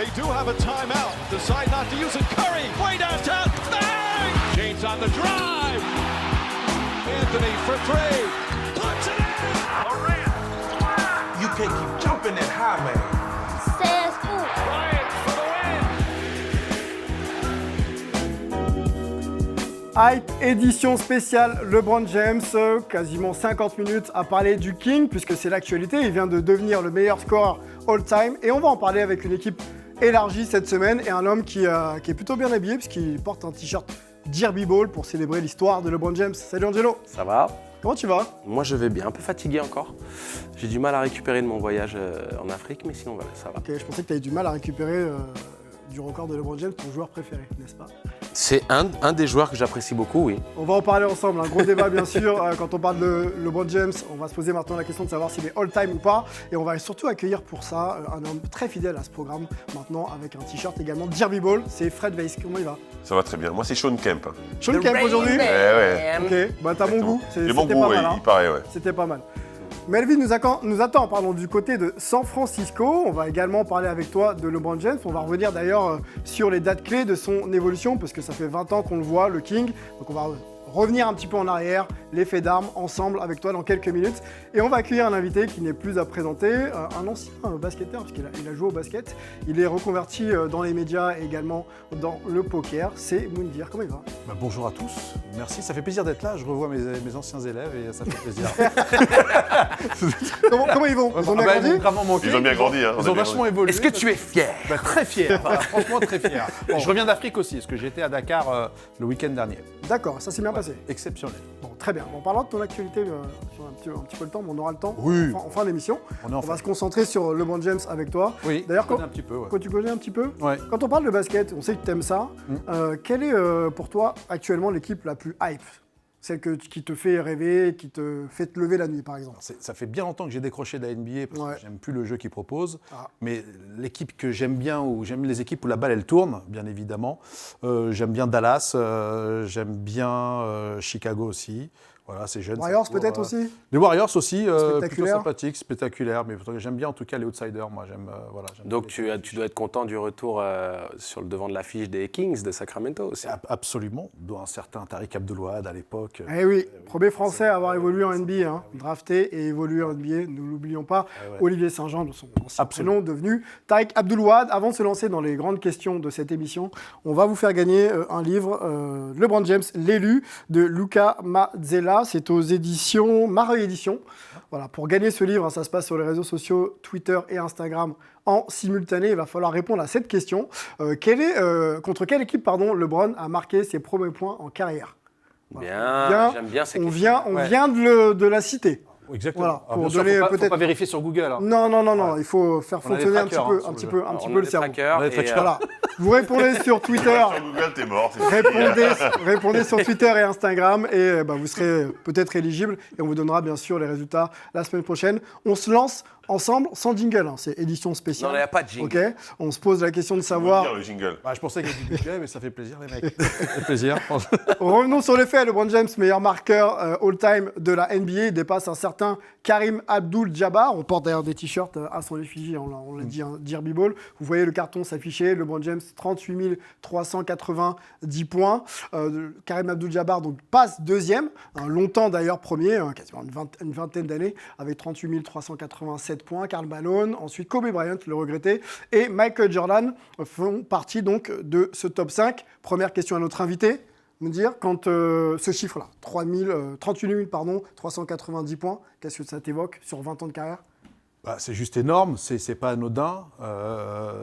They do have a timeout. Decide not to use it. Curry, way downtown. Bang! James on the drive. Anthony for three. Puts it in. Durant. You can't keep jumping that high, man. C'est fou. Bryant for the win. Hype édition spéciale LeBron James, quasiment 50 minutes à parler du King puisque c'est l'actualité, il vient de devenir le meilleur scoreur all-time et on va en parler avec une équipe élargie cette semaine et un homme qui est plutôt bien habillé puisqu'il porte un t-shirt Derby Ball pour célébrer l'histoire de LeBron James. Salut Angelo. Ça va? Comment tu vas? Moi je vais bien, un peu fatigué encore. J'ai du mal à récupérer de mon voyage en Afrique, mais sinon voilà, ça va. Ok, je pensais que tu avais du mal à récupérer du record de LeBron James, ton joueur préféré, n'est-ce pas? C'est un des joueurs que j'apprécie beaucoup, oui. On va en parler ensemble, un gros débat bien sûr. Quand on parle de LeBron James, on va se poser maintenant la question de savoir s'il est all-time ou pas. Et on va surtout accueillir pour ça un homme très fidèle à ce programme maintenant avec un t-shirt également Derby Ball, c'est Fred Weiss. Comment il va? Ça va très bien. Moi, c'est Sean Kemp. Sean Kemp aujourd'hui? Ouais. Ok, bah t'as bon goût. J'ai bon C'était goût, pas oui, mal, hein. il paraît, ouais. C'était pas mal. Melvin nous attend du côté de San Francisco. On va également parler avec toi de LeBron James. On va revenir d'ailleurs sur les dates clés de son évolution parce que ça fait 20 ans qu'on le voit, le King. Donc on va revenir un petit peu en arrière, les faits d'armes ensemble avec toi dans quelques minutes. Et on va accueillir un invité qui n'est plus à présenter, un ancien basketteur parce qu'il a joué au basket. Il est reconverti dans les médias et également dans le poker. C'est Moundir. Comment il va? Bonjour à tous, merci, ça fait plaisir d'être là, je revois mes anciens élèves et ça fait plaisir. Comment ils vont? Ils ont bien grandi? Ils ont gravement manqué. Ils ont bien grandi, hein. Ils ont vachement évolué. Est-ce que tu es fier? Très fier, franchement très fier. Bon, je reviens d'Afrique aussi, parce que j'étais à Dakar le week-end dernier. D'accord, ça s'est bien passé. Exceptionnel. Bon, très bien. En parlant de ton actualité, sur un petit peu le temps, mais on aura le temps Oui. en fin d'émission. On va se concentrer sur LeBron James avec toi. Oui, D'ailleurs, je connais un petit peu. Ouais. quand tu connais un petit peu, Ouais. quand on parle de basket, on sait que tu aimes ça. Quelle est pour toi actuellement l'équipe la plus hype? Celle qui te fait rêver, qui te fait te lever la nuit, par exemple. Ça fait bien longtemps que j'ai décroché de la NBA parce Ouais. que j'aime plus le jeu qu'ils proposent. Ah. Mais l'équipe que j'aime bien, ou j'aime les équipes où la balle elle tourne, bien évidemment. J'aime bien Dallas, j'aime bien Chicago aussi. Voilà, c'est jeune. Warriors c'est toujours, peut-être aussi? Les Warriors aussi, plutôt Spectaculaire. sympathiques, spectaculaires. Mais j'aime bien en tout cas les outsiders. Moi, j'aime. J'aime Donc bien tu dois être content du retour sur le devant de l'affiche des Kings de Sacramento aussi. Absolument, dont un certain Tariq Abdul-Wahad à l'époque. Eh oui, premier français à avoir évolué en NBA, hein, drafté et évolué en NBA, ne l'oublions pas, ouais. Olivier Saint-Jean, de son ancien Absolument. prénom, devenu Tariq Abdul-Wahad. Avant de se lancer dans les grandes questions de cette émission, on va vous faire gagner un livre, LeBron James, l'élu, de Luca Mazzella. C'est aux éditions Mareuil Éditions. Voilà, pour gagner ce livre, hein, ça se passe sur les réseaux sociaux, Twitter et Instagram en simultané. Il va falloir répondre à cette question. Contre quelle équipe LeBron a marqué ses premiers points en carrière? Bien, j'aime bien ces On questions. vient de la citer. Exactement. Voilà, Alors, pour bien sûr, donner faut peut-être- pas vérifier sur Google. Alors. Non, il faut faire On a des fonctionner un trackers, petit peu, sur un le petit jeu. peu, un Alors, petit on peu a le des cerveau. trackers On a des et, trackers. Voilà. Vous répondez sur Twitter, Sur Google, t'es mort. répondez sur Twitter et Instagram et vous serez peut-être éligible et on vous donnera bien sûr les résultats la semaine prochaine. On se lance ensemble sans jingle, hein, c'est édition spéciale. Non, il n'y a pas de jingle. Ok. On se pose la question de Dire savoir. le jingle. Je pensais qu'il y avait du budget, mais ça fait plaisir, les mecs. Ça fait plaisir. Revenons sur les faits. LeBron James, meilleur marqueur all-time de la NBA, dépasse un certain Karim Abdul-Jabbar. On porte d'ailleurs des t-shirts à son effigie, on l'a dit, un Derby Ball. Vous voyez le carton s'afficher. LeBron James, 38 390 points. Karim Abdul-Jabbar donc passe deuxième, longtemps d'ailleurs premier, quasiment une vingtaine d'années, avec 38 387 points. Karl Malone, ensuite Kobe Bryant, le regretté, et Michael Jordan font partie donc de ce top 5. Première question à notre invité. Me dire, quand ce chiffre-là, 38 390 points, qu'est-ce que ça t'évoque sur 20 ans de carrière? C'est juste énorme, c'est pas anodin.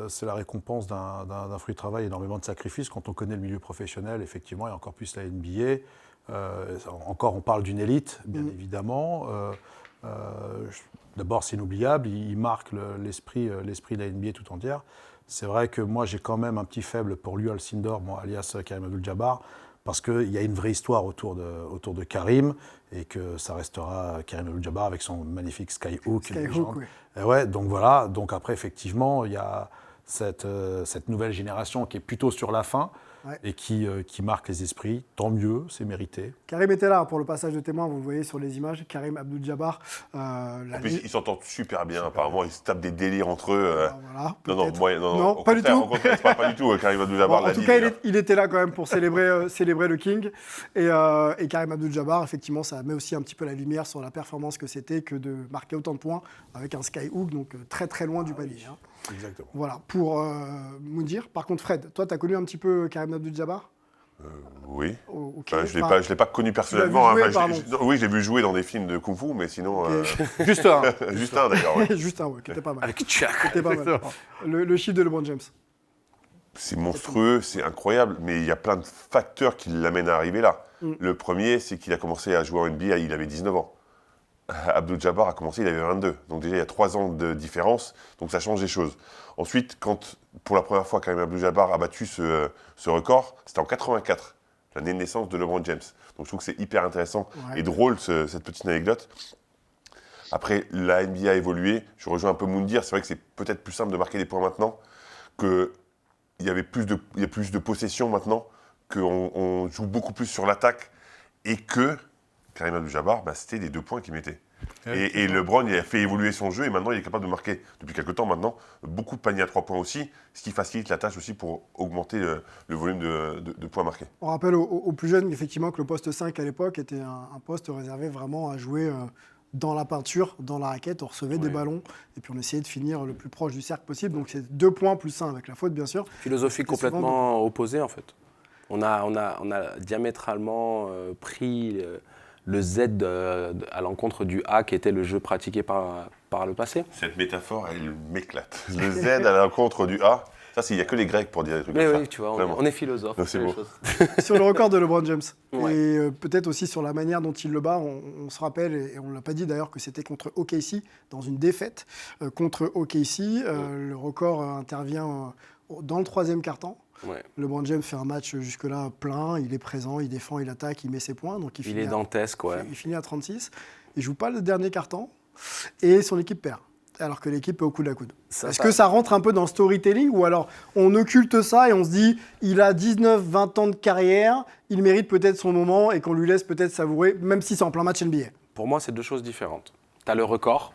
C'est la récompense d'un fruit de travail, énormément de sacrifices. Quand on connaît le milieu professionnel, effectivement, et encore plus la NBA. Encore, on parle d'une élite, bien évidemment. D'abord, c'est inoubliable. Il marque l'esprit de la NBA tout entière. C'est vrai que moi, j'ai quand même un petit faible pour Lew Alcindor, alias Karim Abdul-Jabbar, parce qu'il y a une vraie histoire autour de Karim et que ça restera Karim Abdul-Jabbar avec son magnifique Skyhook. Oui. Et ouais, donc voilà. Donc après, effectivement, il y a cette nouvelle génération qui est plutôt sur la fin. Ouais. et qui marque les esprits. Tant mieux, c'est mérité. Karim était là pour le passage de témoin, vous le voyez sur les images. Karim Abdul-Jabbar. En plus, ils s'entendent super bien, apparemment. Ils se tapent des délires entre eux. Voilà, Non, peut-être. non, Non, pas du tout. Au contraire, c'est pas du tout. Karim Abdul-Jabbar Bon, l'a en tout dit, cas, déjà. il était là quand même pour célébrer le King. Et Karim Abdul-Jabbar, effectivement, ça met aussi un petit peu la lumière sur la performance que c'était que de marquer autant de points avec un skyhook, donc très très loin du panier. Hein. Exactement. Voilà, pour Moundir. Par contre, Fred, toi, tu as connu un petit peu Karim Abdul-Jabbar? Oui. Ok. Je ne l'ai pas connu personnellement. jouer, Enfin, pardon. oui, je l'ai vu jouer dans des films de Kung Fu, mais sinon. Ok. Juste un. Juste un d'ailleurs. Ouais. Juste un, ouais, qui était pas mal. Avec Chuck. Qui était pas mal. Le chiffre de LeBron James. C'est monstrueux, c'est incroyable, mais il y a plein de facteurs qui l'amènent à arriver là. Le premier, c'est qu'il a commencé à jouer en NBA, il avait 19 ans. Abdul-Jabbar a commencé, il avait 22. Donc déjà, il y a 3 ans de différence, donc ça change les choses. Ensuite, quand pour la première fois, Karim Abdul-Jabbar a battu ce record, c'était en 84, l'année de naissance de LeBron James. Donc je trouve que c'est hyper intéressant et drôle, cette petite anecdote. Après, la NBA a évolué, je rejoins un peu Moundir, c'est vrai que c'est peut-être plus simple de marquer des points maintenant, qu'il y a plus de possession maintenant, qu'on joue beaucoup plus sur l'attaque, et que Karim Abdul-Jabbar, c'était les 2 points qu'il mettait. Et LeBron, il a fait évoluer son jeu et maintenant il est capable de marquer, depuis quelques temps maintenant, beaucoup de paniers à 3 points aussi, ce qui facilite la tâche aussi pour augmenter le volume de points marqués. On rappelle aux plus jeunes, effectivement, que le poste 5 à l'époque était un poste réservé vraiment à jouer dans la peinture, dans la raquette. On recevait des ballons et puis on essayait de finir le plus proche du cercle possible. Donc c'est 2 points plus 1 avec la faute, bien sûr. Philosophie complètement opposée, en fait. On a diamétralement pris le Z à l'encontre du A qui était le jeu pratiqué par le passé. Cette métaphore, elle m'éclate. Le Z à l'encontre du A, ça, il n'y a que les Grecs pour dire des trucs Mais comme oui, ça. tu vois, Vraiment. on est philosophe. Non, c'est les beau. choses. Sur le record de LeBron James. Ouais. Et peut-être aussi sur la manière dont il le bat. On se rappelle, et on ne l'a pas dit d'ailleurs, que c'était contre OKC, dans une défaite contre OKC. Le record intervient dans le 3e quart-temps. Ouais. LeBron James fait un match jusque-là plein, il est présent, il défend, il attaque, il met ses points. Donc Il est dantesque, ouais. Il finit à 36. Il ne joue pas le dernier quart-temps et son équipe perd, alors que l'équipe est au coude à coude. Est-ce que ça rentre un peu dans le storytelling ou alors on occulte ça et on se dit il a 19-20 ans de carrière, il mérite peut-être son moment et qu'on lui laisse peut-être savourer, même si c'est en plein match NBA? Pour moi, c'est 2 choses différentes. Tu as le record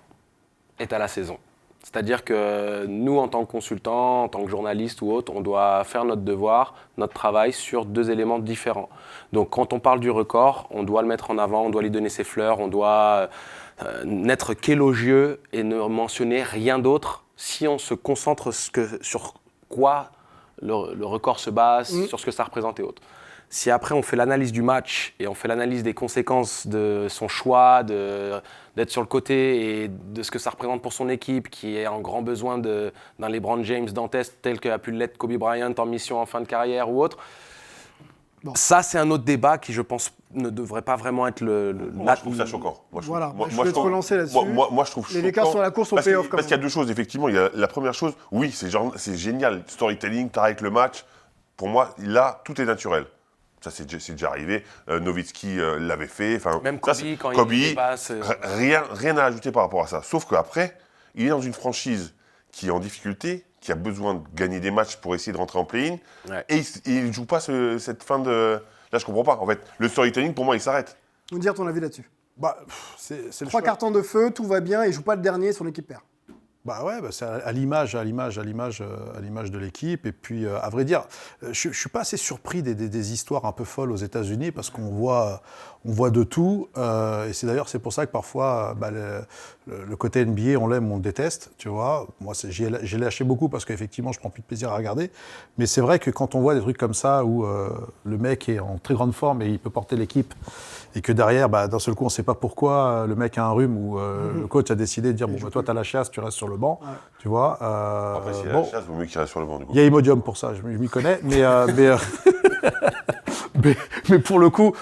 et tu as la saison. C'est-à-dire que nous, en tant que consultants, en tant que journalistes ou autres, on doit faire notre devoir, notre travail sur 2 éléments différents. Donc quand on parle du record, on doit le mettre en avant, on doit lui donner ses fleurs, on doit n'être qu'élogieux et ne mentionner rien d'autre si on se concentre sur quoi le record se base, sur ce que ça représente et autres. Si après on fait l'analyse du match et on fait l'analyse des conséquences de son choix, d'être sur le côté et de ce que ça représente pour son équipe qui est en grand besoin d'un LeBron James dantesque tel qu'a pu l'être Kobe Bryant en mission en fin de carrière ou autre, ça c'est un autre débat qui je pense ne devrait pas vraiment être Moi, je trouve ça choquant. Je vais te relancer là-dessus. Moi, je trouve Les Lakers sur la course au playoff. Parce qu'il y a 2 choses, effectivement. Il y a la première chose, oui, c'est génial. Storytelling, t'arrêtes le match. Pour moi, là, tout est naturel. Ça, c'est déjà arrivé. Nowitzki l'avait fait. Même Kobe, quand il dépasse. Rien à ajouter par rapport à ça. Sauf qu'après, il est dans une franchise qui est en difficulté, qui a besoin de gagner des matchs pour essayer de rentrer en play-in. Ouais. Et il ne joue pas cette fin de... Là, je comprends pas. En fait, le storytelling, pour moi, il s'arrête. Nous dire ton avis là-dessus. C'est le 3 cartons de feu, tout va bien, il ne joue pas le dernier, son équipe perd. C'est à l'image de l'équipe. Et puis, à vrai dire, je ne suis pas assez surpris des histoires un peu folles aux États-Unis parce qu'on voit de tout. Et c'est pour ça que parfois, le côté NBA, on l'aime, on le déteste. Tu vois, moi, j'ai lâché beaucoup parce qu'effectivement, je prends plus de plaisir à regarder. Mais c'est vrai que quand on voit des trucs comme ça où le mec est en très grande forme et il peut porter l'équipe et que derrière, d'un seul coup, on ne sait pas pourquoi le mec a un rhume ou le coach a décidé de dire toi, tu as la chasse, tu restes sur le banc. Tu vois. Après, s'il y a la chasse, il vaut mieux qu'il reste sur le banc. Du coup. Il y a Imodium pour ça, je m'y connais. Mais pour le coup,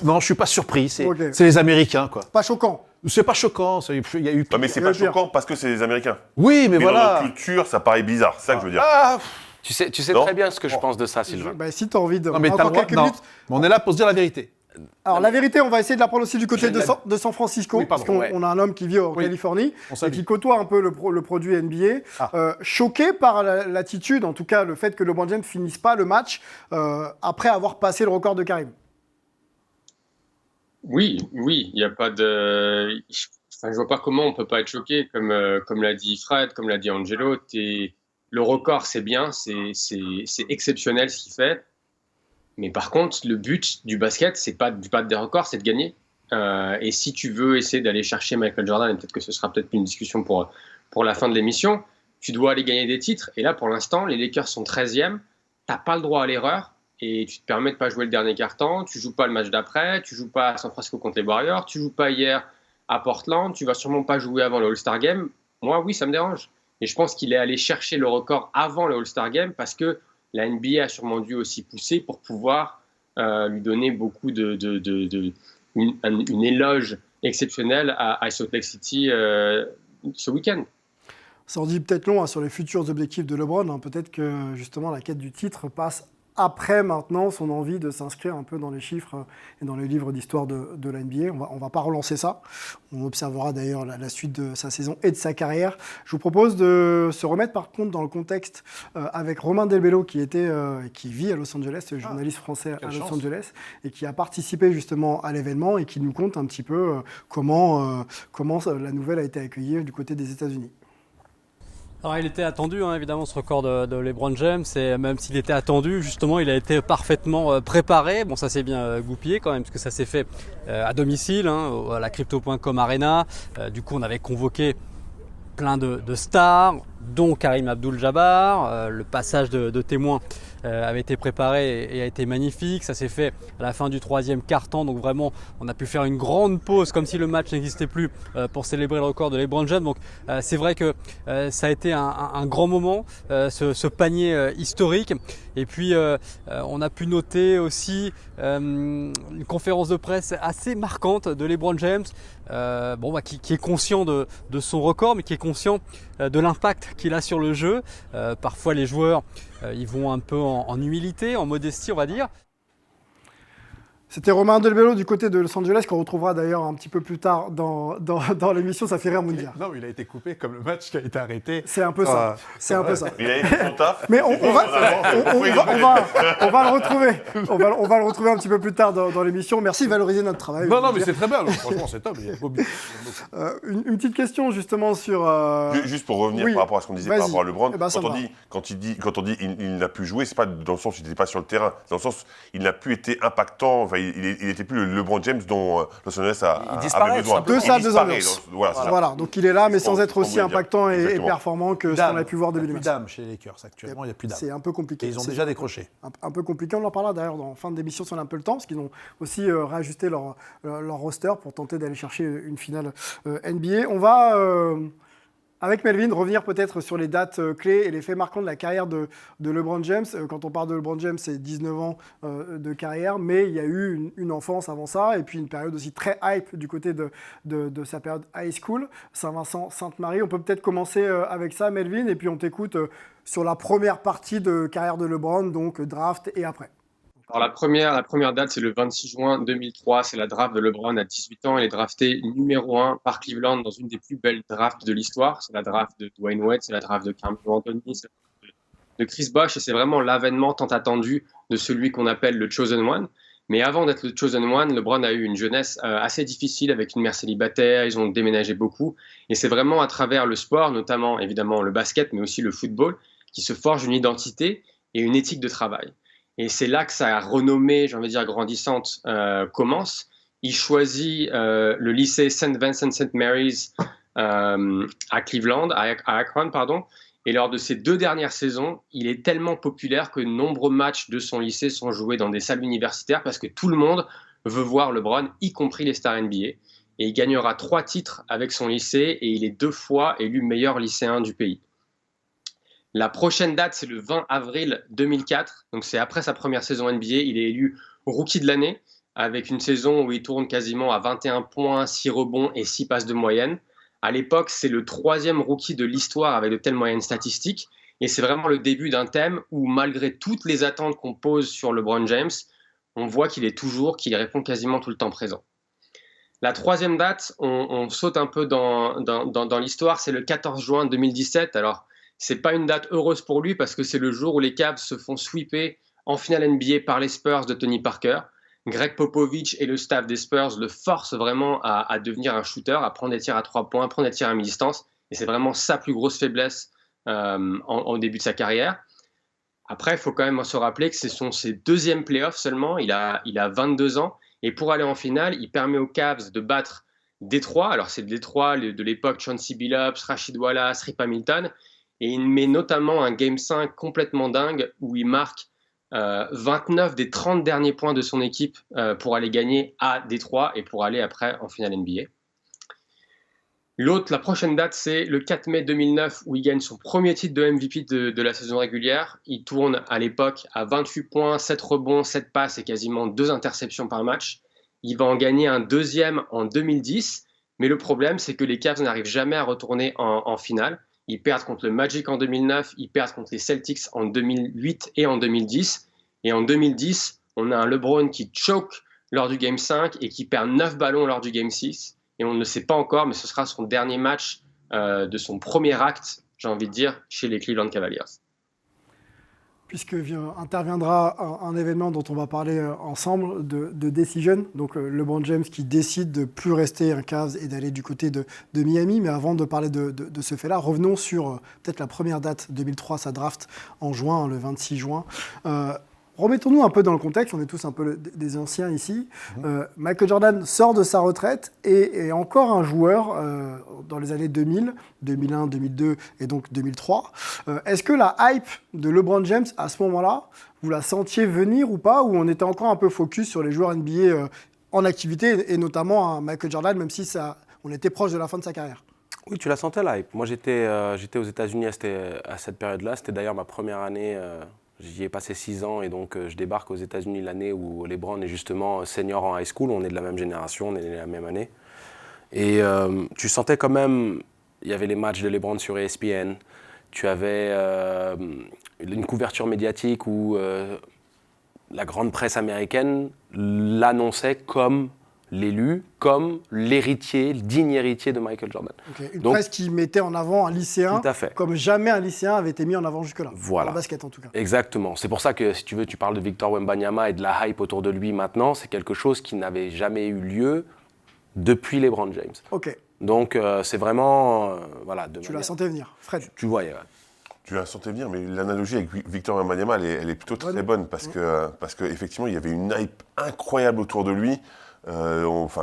non, je ne suis pas surpris. C'est les Américains, quoi. Pas choquant. C'est pas choquant. Il y a eu... Non, mais c'est pas choquant parce que c'est les Américains. Oui, mais voilà. Dans notre culture, ça paraît bizarre. C'est ça que je veux dire. Tu sais très bien ce que je pense de ça, Sylvain. Si tu as envie de... Non, mais t'as le droit. Non, mais on est là pour se dire la vérité. Alors la vérité, on va essayer de la prendre aussi du côté de San Francisco, Oui, pardon, parce qu'on ouais. on a un homme qui vit en Oui. Californie On et salue. qui côtoie un peu le produit NBA. Choqué par l'attitude, en tout cas le fait que LeBron James finisse pas le match après avoir passé le record de Karim. Oui, il n'y a pas de. Enfin, je vois pas comment on peut pas être choqué, comme l'a dit Fred, comme l'a dit Angelo. Le record, c'est bien, c'est exceptionnel ce qu'il fait. Mais par contre, le but du basket, c'est pas de battre des records, c'est de gagner. Et si tu veux essayer d'aller chercher Michael Jordan, et peut-être que ce sera peut-être une discussion pour la fin de l'émission, tu dois aller gagner des titres. Et là, pour l'instant, les Lakers sont 13e. T'as pas le droit à l'erreur. Et tu te permets de pas jouer le dernier quart-temps, tu joues pas le match d'après, tu joues pas à San Francisco contre les Warriors, tu joues pas hier à Portland, tu vas sûrement pas jouer avant le All-Star Game. Moi, oui, ça me dérange. Et je pense qu'il est allé chercher le record avant le All-Star Game parce que la NBA a sûrement dû aussi pousser pour pouvoir lui donner beaucoup une éloge exceptionnelle à Salt Lake City ce week-end. Ça en dit peut-être long sur les futurs objectifs de LeBron. Hein. Peut-être que justement la quête du titre passe après maintenant son envie de s'inscrire un peu dans les chiffres et dans les livres d'histoire de la NBA. On va pas relancer ça. On observera d'ailleurs la suite de sa saison et de sa carrière. Je vous propose de se remettre par contre dans le contexte avec Romain Delbello qui vit à Los Angeles, journaliste français à Los Angeles, et qui a participé justement à l'événement et qui nous conte un petit peu comment la nouvelle a été accueillie du côté des États-Unis. Alors il était attendu évidemment ce record de LeBron James, et même s'il était attendu, justement il a été parfaitement préparé. Bon, ça s'est bien goupillé quand même parce que ça s'est fait à domicile, à la Crypto.com Arena. Du coup on avait convoqué plein de stars, dont Karim Abdul-Jabbar. Le passage de témoins avait été préparé et a été magnifique. Ça s'est fait à la fin du 3e quart-temps, donc vraiment on a pu faire une grande pause comme si le match n'existait plus pour célébrer le record de LeBron James. Donc c'est vrai que ça a été un grand moment, ce panier historique. Et puis on a pu noter aussi une conférence de presse assez marquante de LeBron James, qui est conscient de son record, mais qui est conscient de l'impact qu'il a sur le jeu. Parfois les joueurs ils vont un peu en humilité, en modestie on va dire. C'était Romain Delbello du côté de Los Angeles, qu'on retrouvera d'ailleurs un petit peu plus tard dans l'émission. Ça fait rire Moundir. Non, il a été coupé comme le match qui a été arrêté. C'est un peu ça. C'est un peu ça. Il a été son taf. Mais on va le retrouver. On va le retrouver un petit peu plus tard dans l'émission. Merci de valoriser notre travail. Non, mais c'est très bien. Franchement, c'est top. Une petite question justement sur. Juste pour revenir par rapport à ce qu'on disait par rapport à LeBron, quand on dit il n'a pu jouer, c'est pas dans le sens où il n'était pas sur le terrain, dans le sens où il n'a plus été impactant. Enfin, il n'était plus le LeBron James dont Los Angeles avait besoin. Deux salles, deux ambiances. Voilà, donc il est là, mais sans être aussi impactant et performant que ce qu'on a pu voir début du match. Il n'y a plus d'âme chez les Lakers actuellement, il n'y a plus d'âme. C'est un peu compliqué. Et ils ont déjà décroché. Un peu compliqué, on en parlera d'ailleurs en fin d'émission si on a un peu le temps, parce qu'ils ont aussi réajusté leur roster pour tenter d'aller chercher une finale NBA. On va... avec Melvin, revenir peut-être sur les dates clés et les faits marquants de la carrière de LeBron James. Quand on parle de LeBron James, c'est 19 ans de carrière, mais il y a eu une enfance avant ça, et puis une période aussi très hype du côté de sa période high school, Saint-Vincent-Sainte-Marie. On peut peut-être commencer avec ça, Melvin, et puis on t'écoute sur la première partie de carrière de LeBron, donc draft et après. Alors la première date, c'est le 26 juin 2003. C'est la draft de LeBron à 18 ans. Il est drafté numéro 1 par Cleveland dans une des plus belles drafts de l'histoire. C'est la draft de Dwayne Wade, c'est la draft de Carmelo Anthony, c'est la draft de Chris Bosh. Et c'est vraiment l'avènement tant attendu de celui qu'on appelle le Chosen One. Mais avant d'être le Chosen One, LeBron a eu une jeunesse assez difficile avec une mère célibataire. Ils ont déménagé beaucoup. Et c'est vraiment à travers le sport, notamment évidemment le basket, mais aussi le football, qui se forge une identité et une éthique de travail. Et c'est là que sa renommée, j'ai envie de dire grandissante, commence. Il choisit le lycée St. Vincent St. Mary's à Cleveland, à Akron, pardon. Et lors de ces 2 dernières saisons, il est tellement populaire que de nombreux matchs de son lycée sont joués dans des salles universitaires parce que tout le monde veut voir LeBron, y compris les stars NBA. Et il gagnera 3 titres avec son lycée et il est 2 fois élu meilleur lycéen du pays. La prochaine date, c'est le 20 avril 2004. Donc, c'est après sa première saison NBA. Il est élu rookie de l'année avec une saison où il tourne quasiment à 21 points, 6 rebonds et 6 passes de moyenne. À l'époque, c'est le 3e rookie de l'histoire avec de telles moyennes statistiques. Et c'est vraiment le début d'un thème où, malgré toutes les attentes qu'on pose sur LeBron James, on voit qu'il répond quasiment tout le temps présent. La troisième date, on saute un peu dans l'histoire, c'est le 14 juin 2017. Alors, c'est pas une date heureuse pour lui parce que c'est le jour où les Cavs se font sweeper en finale NBA par les Spurs de Tony Parker. Greg Popovich et le staff des Spurs le forcent vraiment à devenir un shooter, à prendre des tirs à 3 points, à prendre des tirs à mi-distance. Et c'est vraiment sa plus grosse faiblesse en début de sa carrière. Après, il faut quand même se rappeler que ce sont ses deuxièmes playoffs seulement. Il a 22 ans. Et pour aller en finale, il permet aux Cavs de battre Détroit. Alors, c'est Détroit de l'époque, Chauncey Billups, Rashid Wallace, Rip Hamilton. Et il met notamment un Game 5 complètement dingue où il marque 29 des 30 derniers points de son équipe pour aller gagner à Détroit et pour aller après en finale NBA. La prochaine date, c'est le 4 mai 2009 où il gagne son premier titre de MVP de la saison régulière. Il tourne à l'époque à 28 points, 7 rebonds, 7 passes et quasiment 2 interceptions par match. Il va en gagner un deuxième en 2010, mais le problème, c'est que les Cavs n'arrivent jamais à retourner en finale. Ils perdent contre le Magic en 2009, ils perdent contre les Celtics en 2008 et en 2010. Et en 2010, on a un LeBron qui choke lors du Game 5 et qui perd 9 ballons lors du Game 6. Et on ne le sait pas encore, mais ce sera son dernier match de son premier acte, j'ai envie de dire, chez les Cleveland Cavaliers. Puisque interviendra un événement dont on va parler ensemble, de Decision, donc LeBron James qui décide de ne plus rester un Cavs et d'aller du côté de Miami. Mais avant de parler de ce fait-là, revenons sur peut-être la première date, 2003, sa draft en juin, le 26 juin. Remettons-nous un peu dans le contexte, on est tous un peu des anciens ici. Michael Jordan sort de sa retraite et est encore un joueur dans les années 2000, 2001, 2002 et donc 2003. Est-ce que la hype de LeBron James, à ce moment-là, vous la sentiez venir ou pas, ou on était encore un peu focus sur les joueurs NBA en activité, et notamment Michael Jordan, même si on était proche de la fin de sa carrière? Oui, tu la sentais la hype. Moi, j'étais aux États-Unis à cette période-là. C'était d'ailleurs ma première année. J'y ai passé 6 ans et donc je débarque aux États-Unis l'année où LeBron est justement senior en high school. On est de la même génération, on est de la même année. Et tu sentais quand même, il y avait les matchs de LeBron sur ESPN. Tu avais une couverture médiatique où la grande presse américaine l'annonçait comme l'élu, comme l'héritier, le digne héritier de Michael Jordan. Okay. Une presse qui mettait en avant un lycéen, tout à fait, comme jamais un lycéen avait été mis en avant jusque-là. Voilà. En basket en tout cas. Exactement. C'est pour ça que, si tu veux, tu parles de Victor Wembanyama et de la hype autour de lui maintenant. C'est quelque chose qui n'avait jamais eu lieu depuis LeBron James. Ok. Donc c'est vraiment... voilà. Tu la sentais venir, Fred? Tu voyais, ouais. Tu la sentais venir, mais l'analogie avec Victor Wembanyama, elle est plutôt très bonne parce que effectivement, il y avait une hype incroyable autour de lui.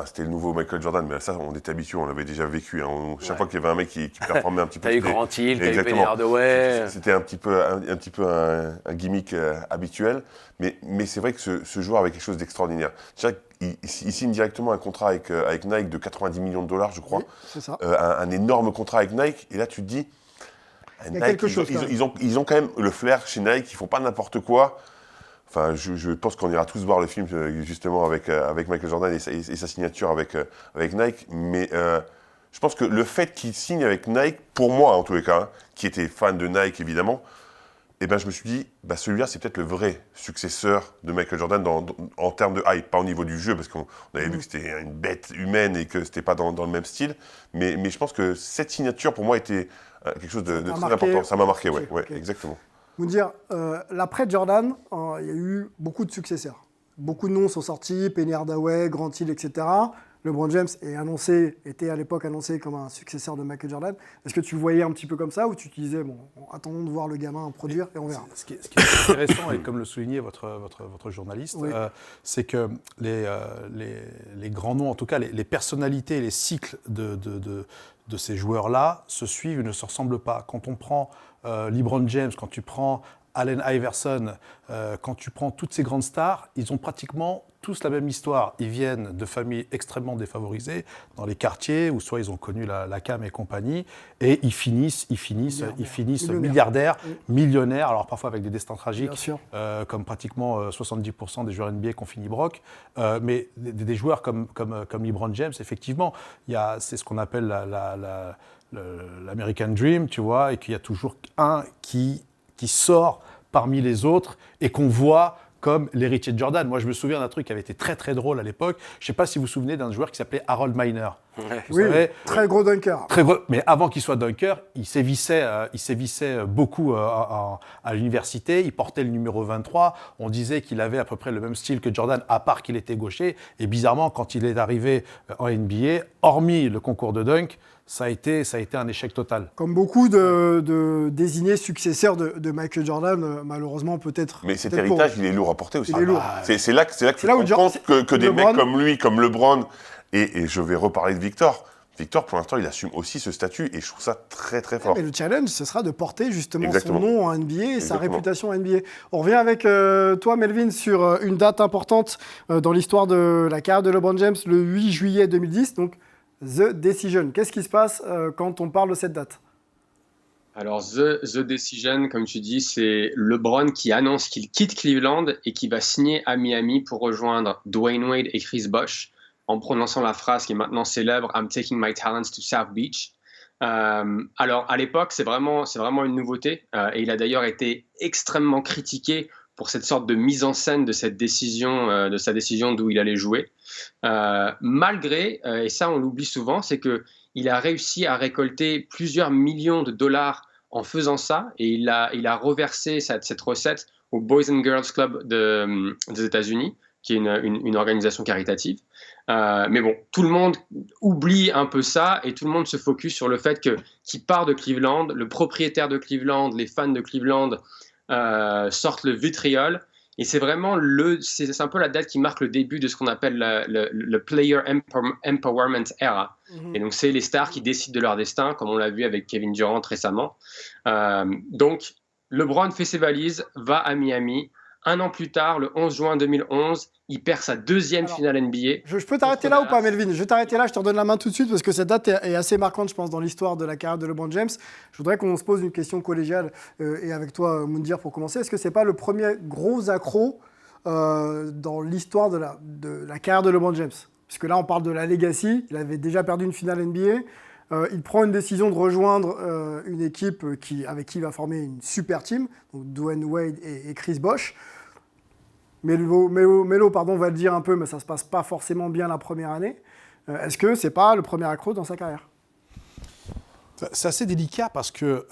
C'était le nouveau Michael Jordan, mais ça, on était habitué, on l'avait déjà vécu. Chaque fois qu'il y avait un mec qui performait un petit peu. T'as eu Grant Hill, t'as eu Penny Hardaway. C'était un petit peu un gimmick habituel, mais c'est vrai que ce joueur avait quelque chose d'extraordinaire. Il signe directement un contrat avec Nike de 90 millions de dollars, je crois. Oui, c'est ça. Un énorme contrat avec Nike, et là tu te dis, il y a quelque chose. Ils ont quand même le flair chez Nike, ils font pas n'importe quoi. Enfin, je pense qu'on ira tous voir le film justement avec Michael Jordan et sa signature avec Nike. Mais je pense que le fait qu'il signe avec Nike, pour moi en tous les cas, qui était fan de Nike évidemment, je me suis dit, celui-là c'est peut-être le vrai successeur de Michael Jordan en termes de hype, pas au niveau du jeu, parce qu'on avait vu que c'était une bête humaine et que c'était pas dans le même style. Mais je pense que cette signature pour moi était quelque chose de très important. Ça m'a marqué, ouais, exactement. Vous dire, l'après Jordan, il y a eu beaucoup de successeurs. Beaucoup de noms sont sortis, Penny Hardaway, Grant Hill, etc. LeBron James était à l'époque annoncé comme un successeur de Michael Jordan. Est-ce que tu le voyais un petit peu comme ça, ou tu te disais, attendons de voir le gamin produire et on verra? Ce qui est intéressant, et comme le soulignait votre journaliste, oui, c'est que les grands noms, en tout cas les personnalités, les cycles de ces joueurs-là se suivent et ne se ressemblent pas. Quand on prend LeBron James, quand tu prends Allen Iverson, quand tu prends toutes ces grandes stars, ils ont pratiquement tous la même histoire. Ils viennent de familles extrêmement défavorisées, dans les quartiers où soit ils ont connu la cam et compagnie, et ils finissent milliardaires, millionnaires, alors parfois avec des destins tragiques, comme pratiquement 70% des joueurs NBA qui ont fini broc, mais des joueurs comme LeBron James, effectivement, c'est ce qu'on appelle l'American Dream, tu vois, et qu'il y a toujours un qui sort parmi les autres et qu'on voit comme l'héritier de Jordan. Moi, je me souviens d'un truc qui avait été très très drôle à l'époque. Je ne sais pas si vous vous souvenez d'un joueur qui s'appelait Harold Miner. Vous Oui, savez, très gros dunker. très gros, mais avant qu'il soit dunker, il sévissait beaucoup à l'université. Il portait le numéro 23. On disait qu'il avait à peu près le même style que Jordan, à part qu'il était gaucher. Et bizarrement, quand il est arrivé en NBA, hormis le concours de dunk, ça a été un échec total. Comme beaucoup de désignés successeurs de Michael Jordan, malheureusement peut-être. Mais cet peut-être héritage, pour- il est lourd à porter aussi. Il est lourd. C'est là que tu te là où rends Jordan- compte que des LeBron- mecs comme lui, comme LeBron, et je vais reparler de Victor. Victor, pour l'instant, il assume aussi ce statut et je trouve ça très très fort. Mais le challenge, ce sera de porter justement Exactement. son nom en NBA et sa Exactement. réputation en NBA. On revient avec toi, Melvin, sur une date importante dans l'histoire de la carrière de LeBron James, le 8 juillet 2010, donc The Decision. Qu'est-ce qui se passe quand on parle de cette date? Alors, The Decision, comme tu dis, c'est LeBron qui annonce qu'il quitte Cleveland et qui va signer à Miami pour rejoindre Dwayne Wade et Chris Bosh, en prononçant la phrase qui est maintenant célèbre, I'm taking my talents to South Beach. Alors, à l'époque, c'est vraiment une nouveauté. Et il a d'ailleurs été extrêmement critiqué pour cette sorte de mise en scène de cette décision, de sa décision d'où il allait jouer. Malgré, et ça on l'oublie souvent, c'est qu'il a réussi à récolter plusieurs millions de dollars en faisant ça, et il a reversé cette recette au Boys and Girls Club des États-Unis, qui est une organisation caritative. Mais bon, tout le monde oublie un peu ça et tout le monde se focus sur le fait qu'il part de Cleveland, le propriétaire de Cleveland, les fans de Cleveland sortent le vitriol. Et c'est vraiment c'est un peu la date qui marque le début de ce qu'on appelle le Player Empowerment Era. Et donc, c'est les stars qui décident de leur destin, comme on l'a vu avec Kevin Durant récemment. Donc, LeBron fait ses valises, va à Miami. Un an plus tard, le 11 juin 2011, il perd sa deuxième finale NBA. Je peux t'arrêter là ou pas, Melvin? Je vais t'arrêter là, je te redonne la main tout de suite parce que cette date est assez marquante, je pense, dans l'histoire de la carrière de LeBron James. Je voudrais qu'on se pose une question collégiale et avec toi, Moundir, pour commencer. Est-ce que c'est pas le premier gros accro dans l'histoire de la carrière de LeBron James? Puisque là, on parle de la legacy. Il avait déjà perdu une finale NBA. Il prend une décision de rejoindre une équipe avec qui il va former une super team, donc Dwayne Wade et Chris Bosh. Melo, on va le dire un peu, mais ça ne se passe pas forcément bien la première année. Est-ce que ce n'est pas le premier accro dans sa carrière? C'est assez délicat parce que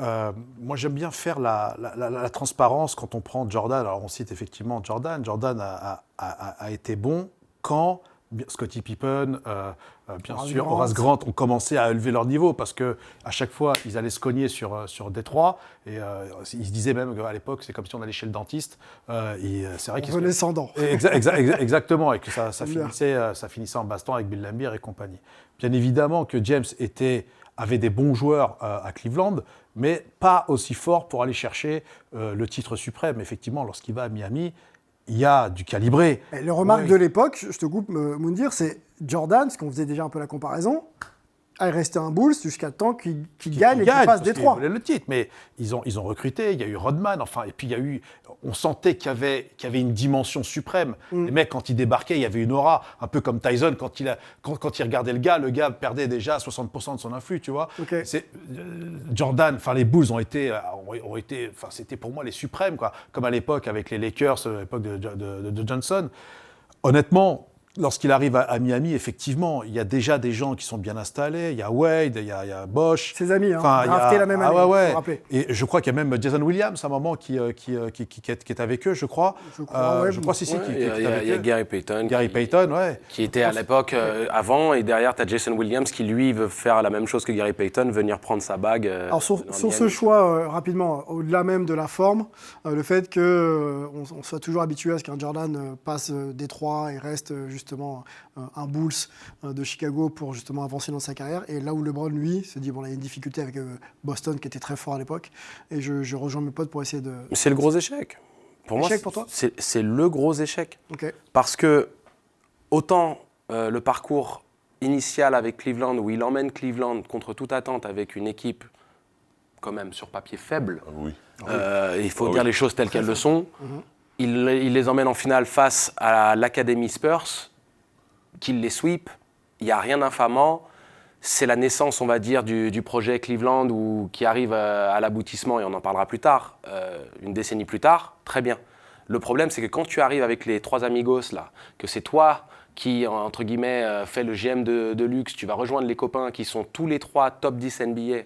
moi j'aime bien faire la transparence quand on prend Jordan. Alors on cite effectivement Jordan. Jordan a été bon quand Scottie Pippen, bien sûr, Horace Grant ont commencé à élever leur niveau parce que à chaque fois ils allaient se cogner sur Détroit et ils se disaient même qu'à l'époque c'est comme si on allait chez le dentiste. C'est vrai On venait sans dents. Exactement, et que ça finissait en baston avec Bill Laimbeer et compagnie. Bien évidemment que James avait des bons joueurs à Cleveland, mais pas aussi forts pour aller chercher le titre suprême. Effectivement, lorsqu'il va à Miami, il y a du calibré. Et le remarque de l'époque, je te coupe, Moundir, c'est Jordan, parce qu'on faisait déjà un peu la comparaison, est resté un Bulls jusqu'à temps qu'il gagne et qu'il passe Détroit. Ils voulaient le titre, mais ils ont recruté, il y a eu Rodman, et puis on sentait qu'il y avait une dimension suprême. Les mecs, quand ils débarquaient, il y avait une aura, un peu comme Tyson, quand il regardait le gars perdait déjà 60% de son influx, tu vois. Okay. Jordan, les Bulls ont été, c'était pour moi les suprêmes, quoi, comme à l'époque avec les Lakers, à l'époque de Johnson. Honnêtement, lorsqu'il arrive à Miami, effectivement, il y a déjà des gens qui sont bien installés. Il y a Wade, il y a Bosh. Ses amis, draftés la même année, faut se rappeler. Et je crois qu'il y a même Jason Williams, à un moment, qui est avec eux, je crois. Je crois, si, il y a Gary Payton. Gary Payton, ouais. Qui était à l'époque avant, et derrière, tu as Jason Williams qui, lui, veut faire la même chose que Gary Payton, venir prendre sa bague. Alors, sur ce choix, rapidement, au-delà même de la forme, le fait qu'on soit toujours habitué à ce qu'un Jordan passe Détroit et reste justement un Bulls de Chicago pour justement avancer dans sa carrière. Et là où LeBron, lui, se dit, bon, là, il y a une difficulté avec Boston qui était très fort à l'époque. Et je rejoins mes potes pour essayer de... C'est le gros échec. Pour moi, pour toi ? C'est le gros échec. Okay. Parce que autant le parcours initial avec Cleveland, où il emmène Cleveland contre toute attente avec une équipe quand même sur papier faible, il faut dire les choses telles qu'elles le sont, il les emmène en finale face à l'Academy Spurs, qu'il les sweep, il n'y a rien d'infamant. C'est la naissance, on va dire, du projet Cleveland qui arrive à l'aboutissement, et on en parlera plus tard, une décennie plus tard, très bien. Le problème, c'est que quand tu arrives avec les 3 amigos, là, que c'est toi qui, entre guillemets, fait le GM de luxe, tu vas rejoindre les copains qui sont tous les 3 top 10 NBA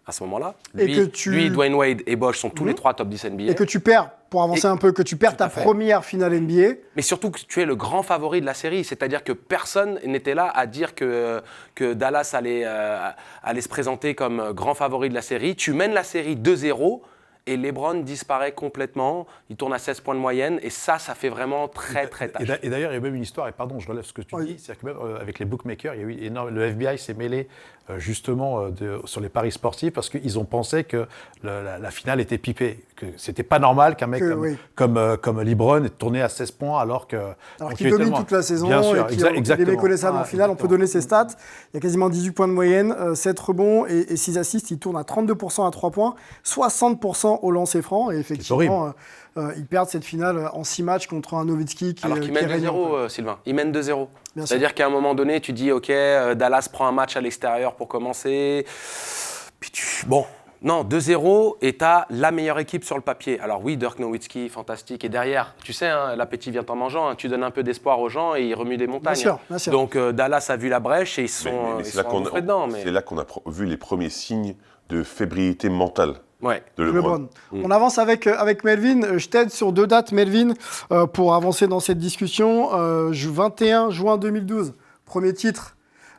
à ce moment-là. Lui, Dwayne Wade et Bosh sont tous les 3 top 10 NBA. Et que tu perds, pour avancer un peu, que tu perds ta première finale NBA. Mais surtout que tu es le grand favori de la série. C'est-à-dire que personne n'était là à dire que Dallas allait se présenter comme grand favori de la série. Tu mènes la série 2-0 et LeBron disparaît complètement. Il tourne à 16 points de moyenne et ça fait vraiment très tâche. Et d'ailleurs, il y a même une histoire, et pardon, je relève ce que tu dis, c'est-à-dire que même avec les bookmakers, il y a eu le FBI s'est mêlé justement sur les paris sportifs parce qu'ils ont pensé que la finale était pipée, que c'était pas normal qu'un mec comme LeBron tournait à 16 points alors qu'il domine toute la saison et qu'il est méconnaissable en finale. On peut donner ses stats. Il y a quasiment 18 points de moyenne, 7 rebonds et 6 assists. Il tourne à 32% à 3 points, 60% au lancer franc. Et effectivement, ils perdent cette finale en 6 matchs contre un Nowitzki alors qu'il mène 2-0, Sylvain. Il mène 2-0. C'est-à-dire qu'à un moment donné, tu dis, OK, Dallas prend un match à l'extérieur pour commencer. Puis 2-0 et tu as la meilleure équipe sur le papier. Alors oui, Dirk Nowitzki, fantastique. Et derrière, tu sais, l'appétit vient en mangeant. Tu donnes un peu d'espoir aux gens et ils remuent des montagnes. Bien sûr. Donc Dallas a vu la brèche et ils sont engouffrés dedans. C'est là qu'on a vu les premiers signes de fébrilité mentale. De LeBron. On avance avec Melvin. Je t'aide sur 2 dates, Melvin, pour avancer dans cette discussion. 21 juin 2012, premier titre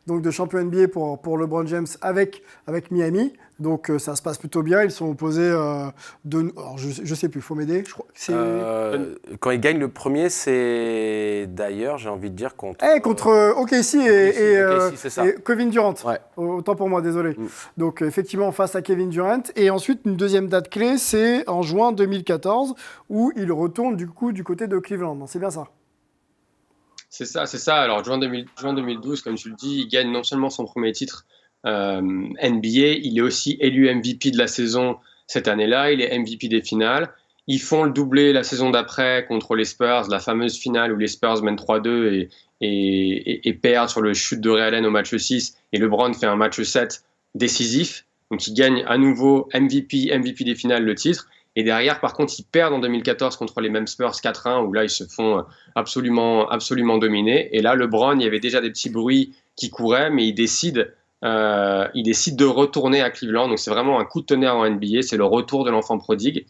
donc, de champion NBA pour LeBron James avec Miami. Donc ça se passe plutôt bien. Ils sont opposés alors je sais plus, il faut m'aider. Je crois que quand ils gagnent le premier, c'est d'ailleurs, j'ai envie de dire contre OKC et Kevin Durant. Ouais. Autant pour moi, désolé. Donc effectivement face à Kevin Durant. Et ensuite une deuxième date clé, c'est en juin 2014 où il retourne du côté de Cleveland. C'est bien ça. C'est ça. Alors juin 2012, comme tu le dis, il gagne non seulement son premier titre NBA, il est aussi élu MVP de la saison cette année-là, il est MVP des finales. Ils font le doublé la saison d'après contre les Spurs, la fameuse finale où les Spurs mènent 3-2 et perdent sur le shoot de Ray Allen au match 6, et LeBron fait un match 7 décisif, donc il gagne à nouveau MVP des finales, le titre. Et derrière, par contre, ils perdent en 2014 contre les mêmes Spurs 4-1, où là, ils se font absolument dominer. Et là, LeBron, il y avait déjà des petits bruits qui couraient, mais il décide de retourner à Cleveland. Donc, c'est vraiment un coup de tonnerre en NBA. C'est le retour de l'enfant prodigue.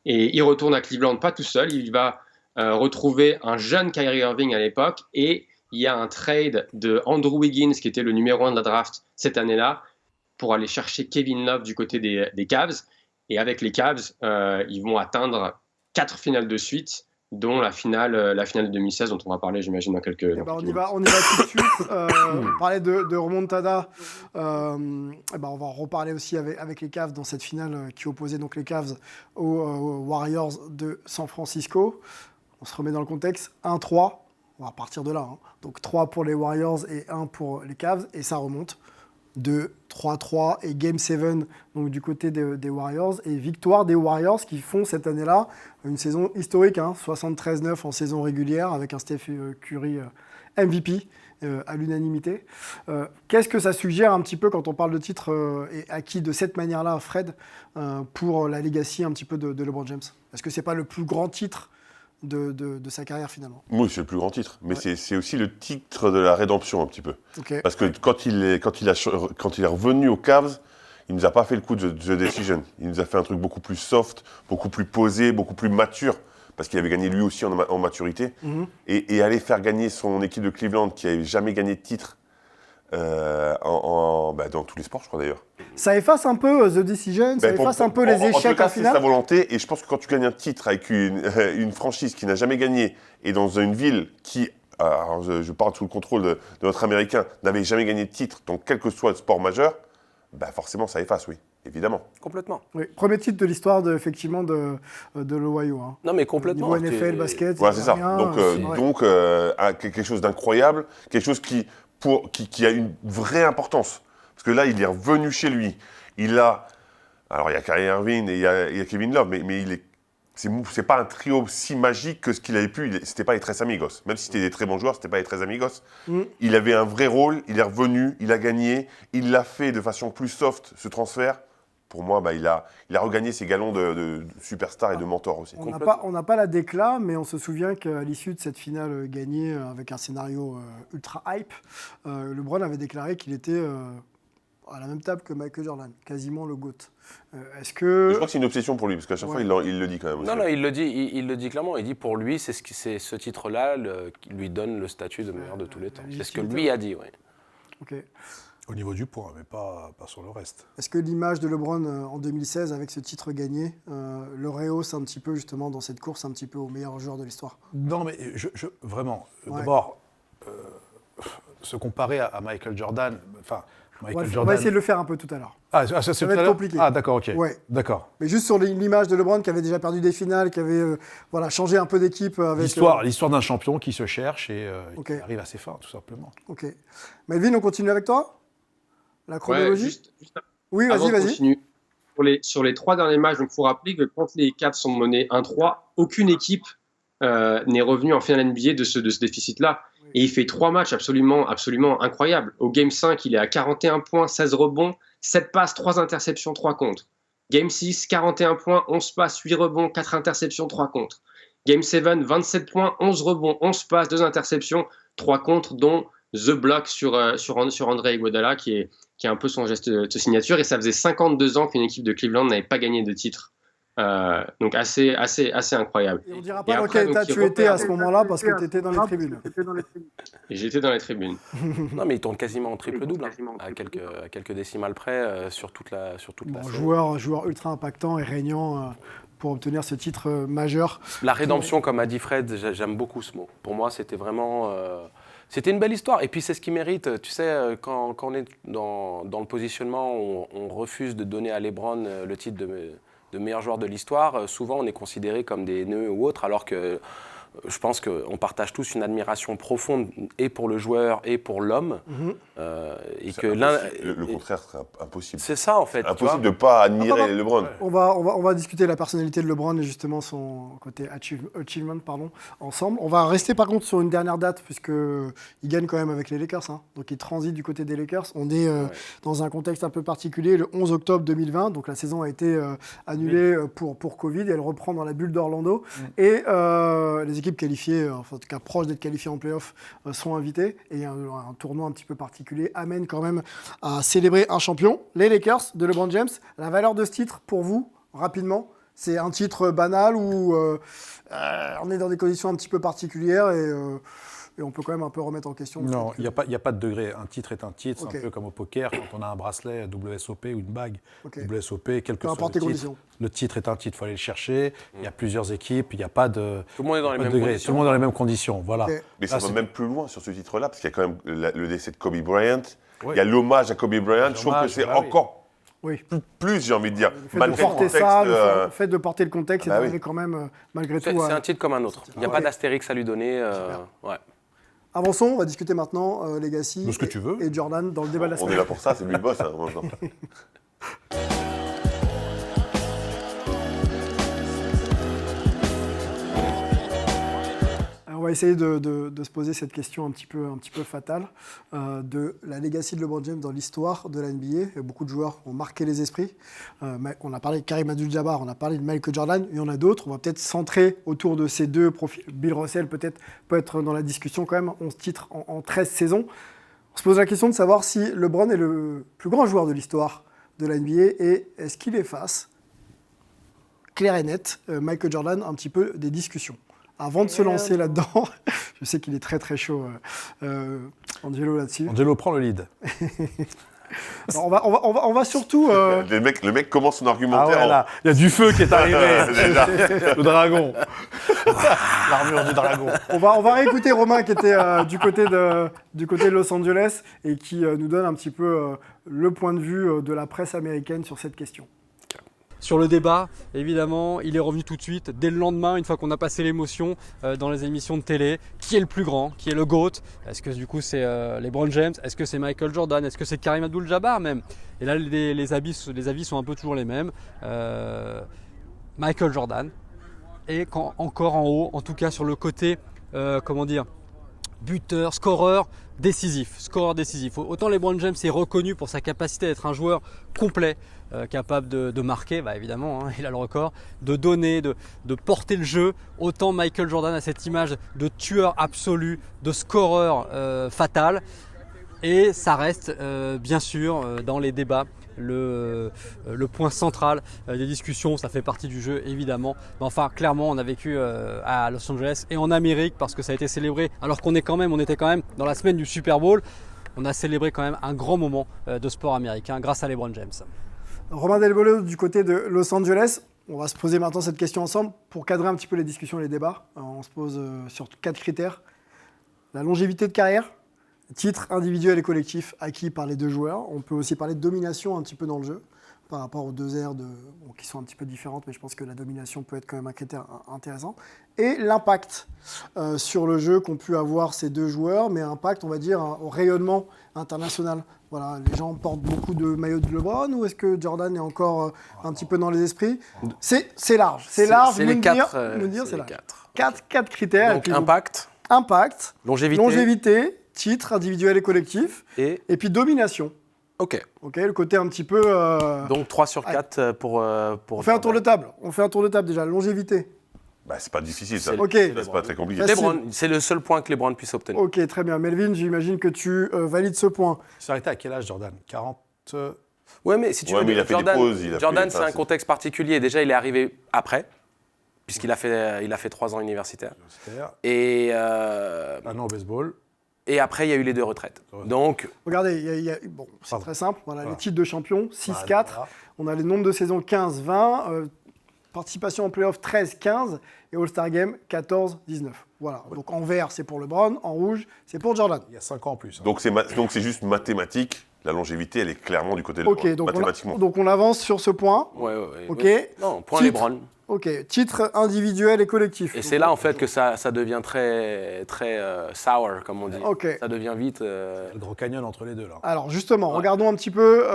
Et il retourne à Cleveland pas tout seul. Il va retrouver un jeune Kyrie Irving à l'époque. Et il y a un trade de Andrew Wiggins, qui était le numéro 1 de la draft cette année-là, pour aller chercher Kevin Love du côté des Cavs. Et avec les Cavs, ils vont atteindre 4 finales de suite, dont la finale de 2016, dont on va parler, j'imagine, dans quelques minutes. On y va tout de suite. On parlait de remontada. On va en reparler aussi avec les Cavs dans cette finale qui opposait donc les Cavs aux Warriors de San Francisco. On se remet dans le contexte. 1-3. On va partir de là. Donc 3 pour les Warriors et 1 pour les Cavs. Et ça remonte. 2-3-3 et Game 7 donc du côté des Warriors, et victoire des Warriors qui font cette année-là une saison historique, 73-9 en saison régulière avec un Steph Curry MVP à l'unanimité. Qu'est-ce que ça suggère un petit peu quand on parle de titre et acquis de cette manière-là, Fred, pour la legacy un petit peu de LeBron James? Est-ce que c'est pas le plus grand titre de sa carrière finalement? Oui, c'est le plus grand titre, mais c'est aussi le titre de la rédemption un petit peu. Okay. Parce que quand il est revenu aux Cavs, il nous a pas fait le coup de The Decision. Il nous a fait un truc beaucoup plus soft, beaucoup plus posé, beaucoup plus mature, parce qu'il avait gagné lui aussi en maturité. Et aller faire gagner son équipe de Cleveland, qui n'avait jamais gagné de titre, dans tous les sports, je crois d'ailleurs. Ça efface un peu The Decision, ça efface un peu les échecs en finale. C'est sa volonté, et je pense que quand tu gagnes un titre avec une franchise qui n'a jamais gagné, et dans une ville qui, alors je parle sous le contrôle de notre Américain, n'avait jamais gagné de titre, donc quel que soit le sport majeur, forcément ça efface, oui, évidemment. Complètement. Oui, premier titre de l'histoire effectivement de l'Ohio. Non mais complètement. Niveau NFL, basket, voilà, c'est ça. Donc quelque chose d'incroyable, quelque chose qui a une vraie importance. Parce que là, il est revenu chez lui. Alors, il y a Kyrie Irving et il y a Kevin Love, mais c'est pas un trio si magique que ce qu'il avait pu. C'était pas les Tres Amigos. Même si c'était des très bons joueurs, c'était pas les Tres Amigos. Il avait un vrai rôle, il est revenu, il a gagné, il l'a fait de façon plus soft, ce transfert. pour moi, il a regagné ses galons de superstar et de mentor aussi. On n'a pas la décla, mais on se souvient qu'à l'issue de cette finale gagnée avec un scénario ultra hype, LeBron avait déclaré qu'il était à la même table que Michael Jordan, quasiment le GOAT. Est-ce que... Je crois que c'est une obsession pour lui, parce qu'à chaque fois, il le dit quand même aussi. Non, il le dit clairement. Il dit pour lui, c'est ce titre-là qui lui donne le statut de meilleur de tous les temps. C'est ce que lui a dit, oui. Ok. Au niveau du point, mais pas sur le reste. Est-ce que l'image de LeBron en 2016, avec ce titre gagné, le rehausse un petit peu justement dans cette course, un petit peu au meilleur joueur de l'histoire? Non, mais vraiment, d'abord, se comparer à Michael Jordan, On va essayer de le faire un peu tout à l'heure. Ça c'est va être compliqué. Ah, d'accord, ok. Ouais. D'accord. Mais juste sur l'image de LeBron qui avait déjà perdu des finales, qui avait changé un peu d'équipe avec... L'histoire d'un champion qui se cherche et qui arrive à ses fins, tout simplement. Ok. Melvin, on continue avec toi? La chronologie? Juste oui, avant de vas-y. continuer, sur les 3 derniers matchs, il faut rappeler que quand les Cavs sont menés 1-3, aucune équipe n'est revenue en finale NBA de ce déficit-là. Et il fait 3 matchs absolument incroyables. Au Game 5, il est à 41 points, 16 rebonds, 7 passes, 3 interceptions, 3 contre. Game 6, 41 points, 11 passes, 8 rebonds, 4 interceptions, 3 contre. Game 7, 27 points, 11 rebonds, 11 passes, 2 interceptions, 3 contre, dont The Block sur André Iguodala, qui est un peu son geste de signature. Et ça faisait 52 ans qu'une équipe de Cleveland n'avait pas gagné de titre. Donc assez incroyable. Et on ne dira pas dans quel état tu étais à ce moment-là parce que tu étais dans les tribunes. Et j'étais dans les tribunes. Non, mais il tourne quasiment en triple-double, à quelques décimales près sur toute la saison. Joueur ultra impactant et régnant pour obtenir ce titre majeur. La rédemption, comme a dit Fred, j'aime beaucoup ce mot. Pour moi, c'était vraiment... C'était une belle histoire. Et puis, c'est ce qui mérite. Tu sais, quand on est dans le positionnement, on refuse de donner à LeBron le titre de meilleur joueur de l'histoire. Souvent, on est considéré comme des nœuds ou autres, alors que je pense qu'on partage tous une admiration profonde et pour le joueur et pour l'homme. Le contraire serait impossible. C'est ça, en fait. Impossible de ne pas admirer LeBron. On va discuter de la personnalité de LeBron et justement son côté achievement ensemble. On va rester par contre sur une dernière date puisqu'il gagne quand même avec les Lakers. Donc il transite du côté des Lakers. On est dans un contexte un peu particulier, le 11 octobre 2020. Donc la saison a été annulée pour Covid et elle reprend dans la bulle d'Orlando. Et les équipes qualifiées, enfin en tout cas proches d'être qualifiées en play-off, sont invitées. Et un tournoi un petit peu particulier amène quand même à célébrer un champion, les Lakers de LeBron James. La valeur de ce titre pour vous, rapidement, c'est un titre banal ou on est dans des conditions un petit peu particulières et on peut quand même un peu remettre en question. Non, il n'y a pas de degré. Un titre est un titre, c'est un peu comme au poker, quand on a un bracelet WSOP ou une bague WSOP, quel que soit le titre est un titre, il faut aller le chercher. Il y a plusieurs équipes, il n'y a pas de Tout le monde est dans les mêmes conditions. Tout le monde est dans les mêmes conditions, voilà. Mais ça va même plus loin sur ce titre-là, parce qu'il y a quand même le décès de Kobe Bryant, il y a l'hommage à Kobe Bryant, je trouve que c'est encore plus, j'ai envie de dire. Le fait de porter le contexte et d'arriver quand même, malgré tout... C'est un titre comme un autre. Il n'y a pas d'astérix à lui donner. Avançons, on va discuter maintenant Legacy ce que tu veux. Et Jordan dans le débat de la semaine. On est là pour ça, c'est lui le boss. On va essayer de se poser cette question un petit peu fatale de la legacy de LeBron James dans l'histoire de la NBA. Beaucoup de joueurs ont marqué les esprits. On a parlé de Karim Abdul-Jabbar, on a parlé de Michael Jordan, il y en a d'autres. On va peut-être centrer autour de ces deux profils. Bill Russell peut être dans la discussion quand même, 11 titres en 13 saisons. On se pose la question de savoir si LeBron est le plus grand joueur de l'histoire de la NBA et est-ce qu'il efface, clair et net, Michael Jordan un petit peu des discussions. Avant de se lancer là-dedans, je sais qu'il est très très chaud, Angelo, là-dessus. Angelo prend le lead. Alors, on va surtout... Le mec commence son argumentaire. Il y a du feu qui est arrivé. Le dragon. L'armure du dragon. On va réécouter Romain qui était du côté de Los Angeles et qui nous donne un petit peu le point de vue de la presse américaine sur cette question. Sur le débat, évidemment, il est revenu tout de suite, dès le lendemain, une fois qu'on a passé l'émotion dans les émissions de télé. Qui est le plus grand? Qui est le GOAT? Est-ce que du coup c'est LeBron James? Est-ce que c'est Michael Jordan? Est-ce que c'est Karim Abdul-Jabbar même? Et là, les avis sont un peu toujours les mêmes. Michael Jordan. Et encore en haut, en tout cas sur le côté, buteur, scoreur décisif. Autant LeBron James est reconnu pour sa capacité d'être un joueur complet, capable de marquer, évidemment, il a le record, de donner, de porter le jeu. Autant Michael Jordan a cette image de tueur absolu, de scoreur fatal. Et ça reste bien sûr dans les débats le point central des discussions. Ça fait partie du jeu évidemment. Mais enfin clairement on a vécu à Los Angeles et en Amérique parce que ça a été célébré alors qu'on était quand même dans la semaine du Super Bowl. On a célébré quand même un grand moment de sport américain grâce à LeBron James. Romain Delbolo du côté de Los Angeles. On va se poser maintenant cette question ensemble pour cadrer un petit peu les discussions et les débats. On se pose sur 4 critères. La longévité de carrière, titre individuel et collectif acquis par les deux joueurs. On peut aussi parler de domination un petit peu dans le jeu par rapport aux deux aires qui sont un petit peu différentes, mais je pense que la domination peut être quand même un critère intéressant. Et l'impact sur le jeu qu'ont pu avoir ces deux joueurs, mais impact, on va dire, au rayonnement international. Voilà, les gens portent beaucoup de maillots de LeBron ou est-ce que Jordan est encore un petit peu dans les esprits ? C'est large. C'est large. C'est les quatre. Quatre critères. Donc impact, longévité, titre individuel et collectif, et puis domination. Ok, le côté un petit peu... Donc 3 sur 4 pour On fait un tour de table déjà. Longévité. C'est pas difficile, ça. C'est pas très compliqué. LeBron, c'est le seul point que LeBron puisse obtenir. Ok, très bien. Melvin, j'imagine que tu valides ce point. Il s'est arrêté à quel âge, Jordan ? 40 Ouais, mais si tu veux, mais il a fait des pauses, Jordan, c'est un contexte particulier. Déjà, il est arrivé après, puisqu'il a fait 3 ans universitaires. Et un an au baseball. Et après, il y a eu les 2 retraites. Donc, regardez, c'est très simple. Voilà, les titres de champion, 6-4. On a les nombres de saisons 15-20, participation en playoff 13-15 et All-Star Game 14-19. Voilà. Donc en vert, c'est pour LeBron, en rouge, c'est pour Jordan. Il y a 5 ans en plus. Donc c'est juste mathématique. La longévité, elle est clairement du côté de LeBron, mathématiquement. Donc on avance sur ce point. Ouais. Ok. Non, point LeBron. Ok, titre individuel et collectif. Et c'est là en fait que ça devient très, très sour, comme on dit. Okay. Ça devient vite... Le gros canyon entre les deux là. Alors justement, regardons un petit peu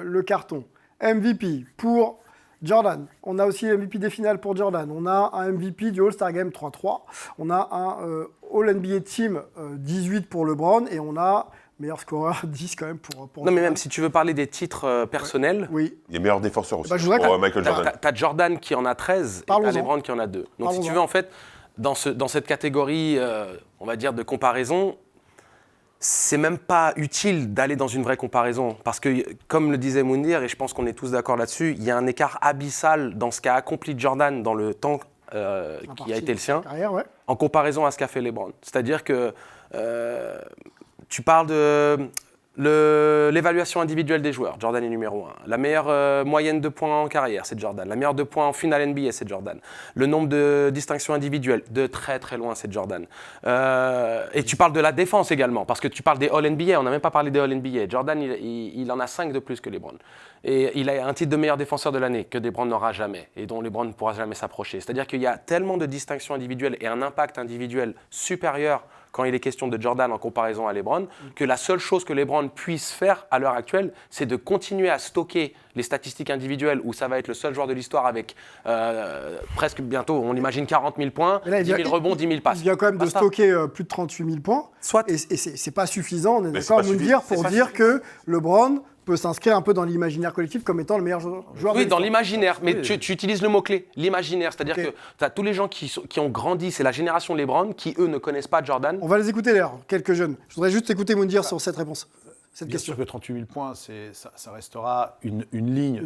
le carton. MVP pour Jordan. On a aussi MVP des finales pour Jordan. On a un MVP du All-Star Game 3-3. On a un All-NBA Team 18 pour LeBron. Et on a meilleur scoreur 10 quand même pour non, mais même si tu veux parler des titres personnels... Oui. Il y a meilleur défenseur aussi. Michael Jordan. T'as Jordan qui en a 13 et t'as LeBron qui en a 2. Donc si tu veux, en fait, dans cette catégorie, on va dire, de comparaison, c'est même pas utile d'aller dans une vraie comparaison. Parce que, comme le disait Mounir, et je pense qu'on est tous d'accord là-dessus, il y a un écart abyssal dans ce qu'a accompli Jordan dans le temps qui a été le sien, en comparaison à ce qu'a fait LeBron. C'est-à-dire que tu parles de l'évaluation individuelle des joueurs. Jordan est numéro 1. La meilleure moyenne de points en carrière, c'est Jordan. La meilleure de points en finale NBA, c'est Jordan. Le nombre de distinctions individuelles, de très très loin, c'est Jordan. Et tu parles de la défense également, parce que tu parles des All-NBA. On n'a même pas parlé des All-NBA. Jordan, il en a 5 de plus que LeBron. Et il a un titre de meilleur défenseur de l'année que LeBron n'aura jamais et dont LeBron ne pourra jamais s'approcher. C'est-à-dire qu'il y a tellement de distinctions individuelles et un impact individuel supérieur quand il est question de Jordan en comparaison à LeBron, que la seule chose que LeBron puisse faire à l'heure actuelle, c'est de continuer à stocker les statistiques individuelles où ça va être le seul joueur de l'histoire avec presque bientôt, on imagine 40 000 points, 10 000 rebonds, 10 000 passes. Il vient quand même de stocker plus de 38 000 points. Et c'est pas suffisant, on est d'accord, Mounir, pour dire que LeBron peut s'inscrire un peu dans l'imaginaire collectif comme étant le meilleur joueur. Oui, dans l'imaginaire, mais tu utilises le mot-clé, l'imaginaire. C'est-à-dire que tu as tous les gens qui ont grandi, c'est la génération LeBron, qui eux ne connaissent pas Jordan. On va les écouter d'ailleurs, quelques jeunes. Je voudrais juste écouter Mounir sur cette réponse. Bien sûr que 38 000 points, ça restera une ligne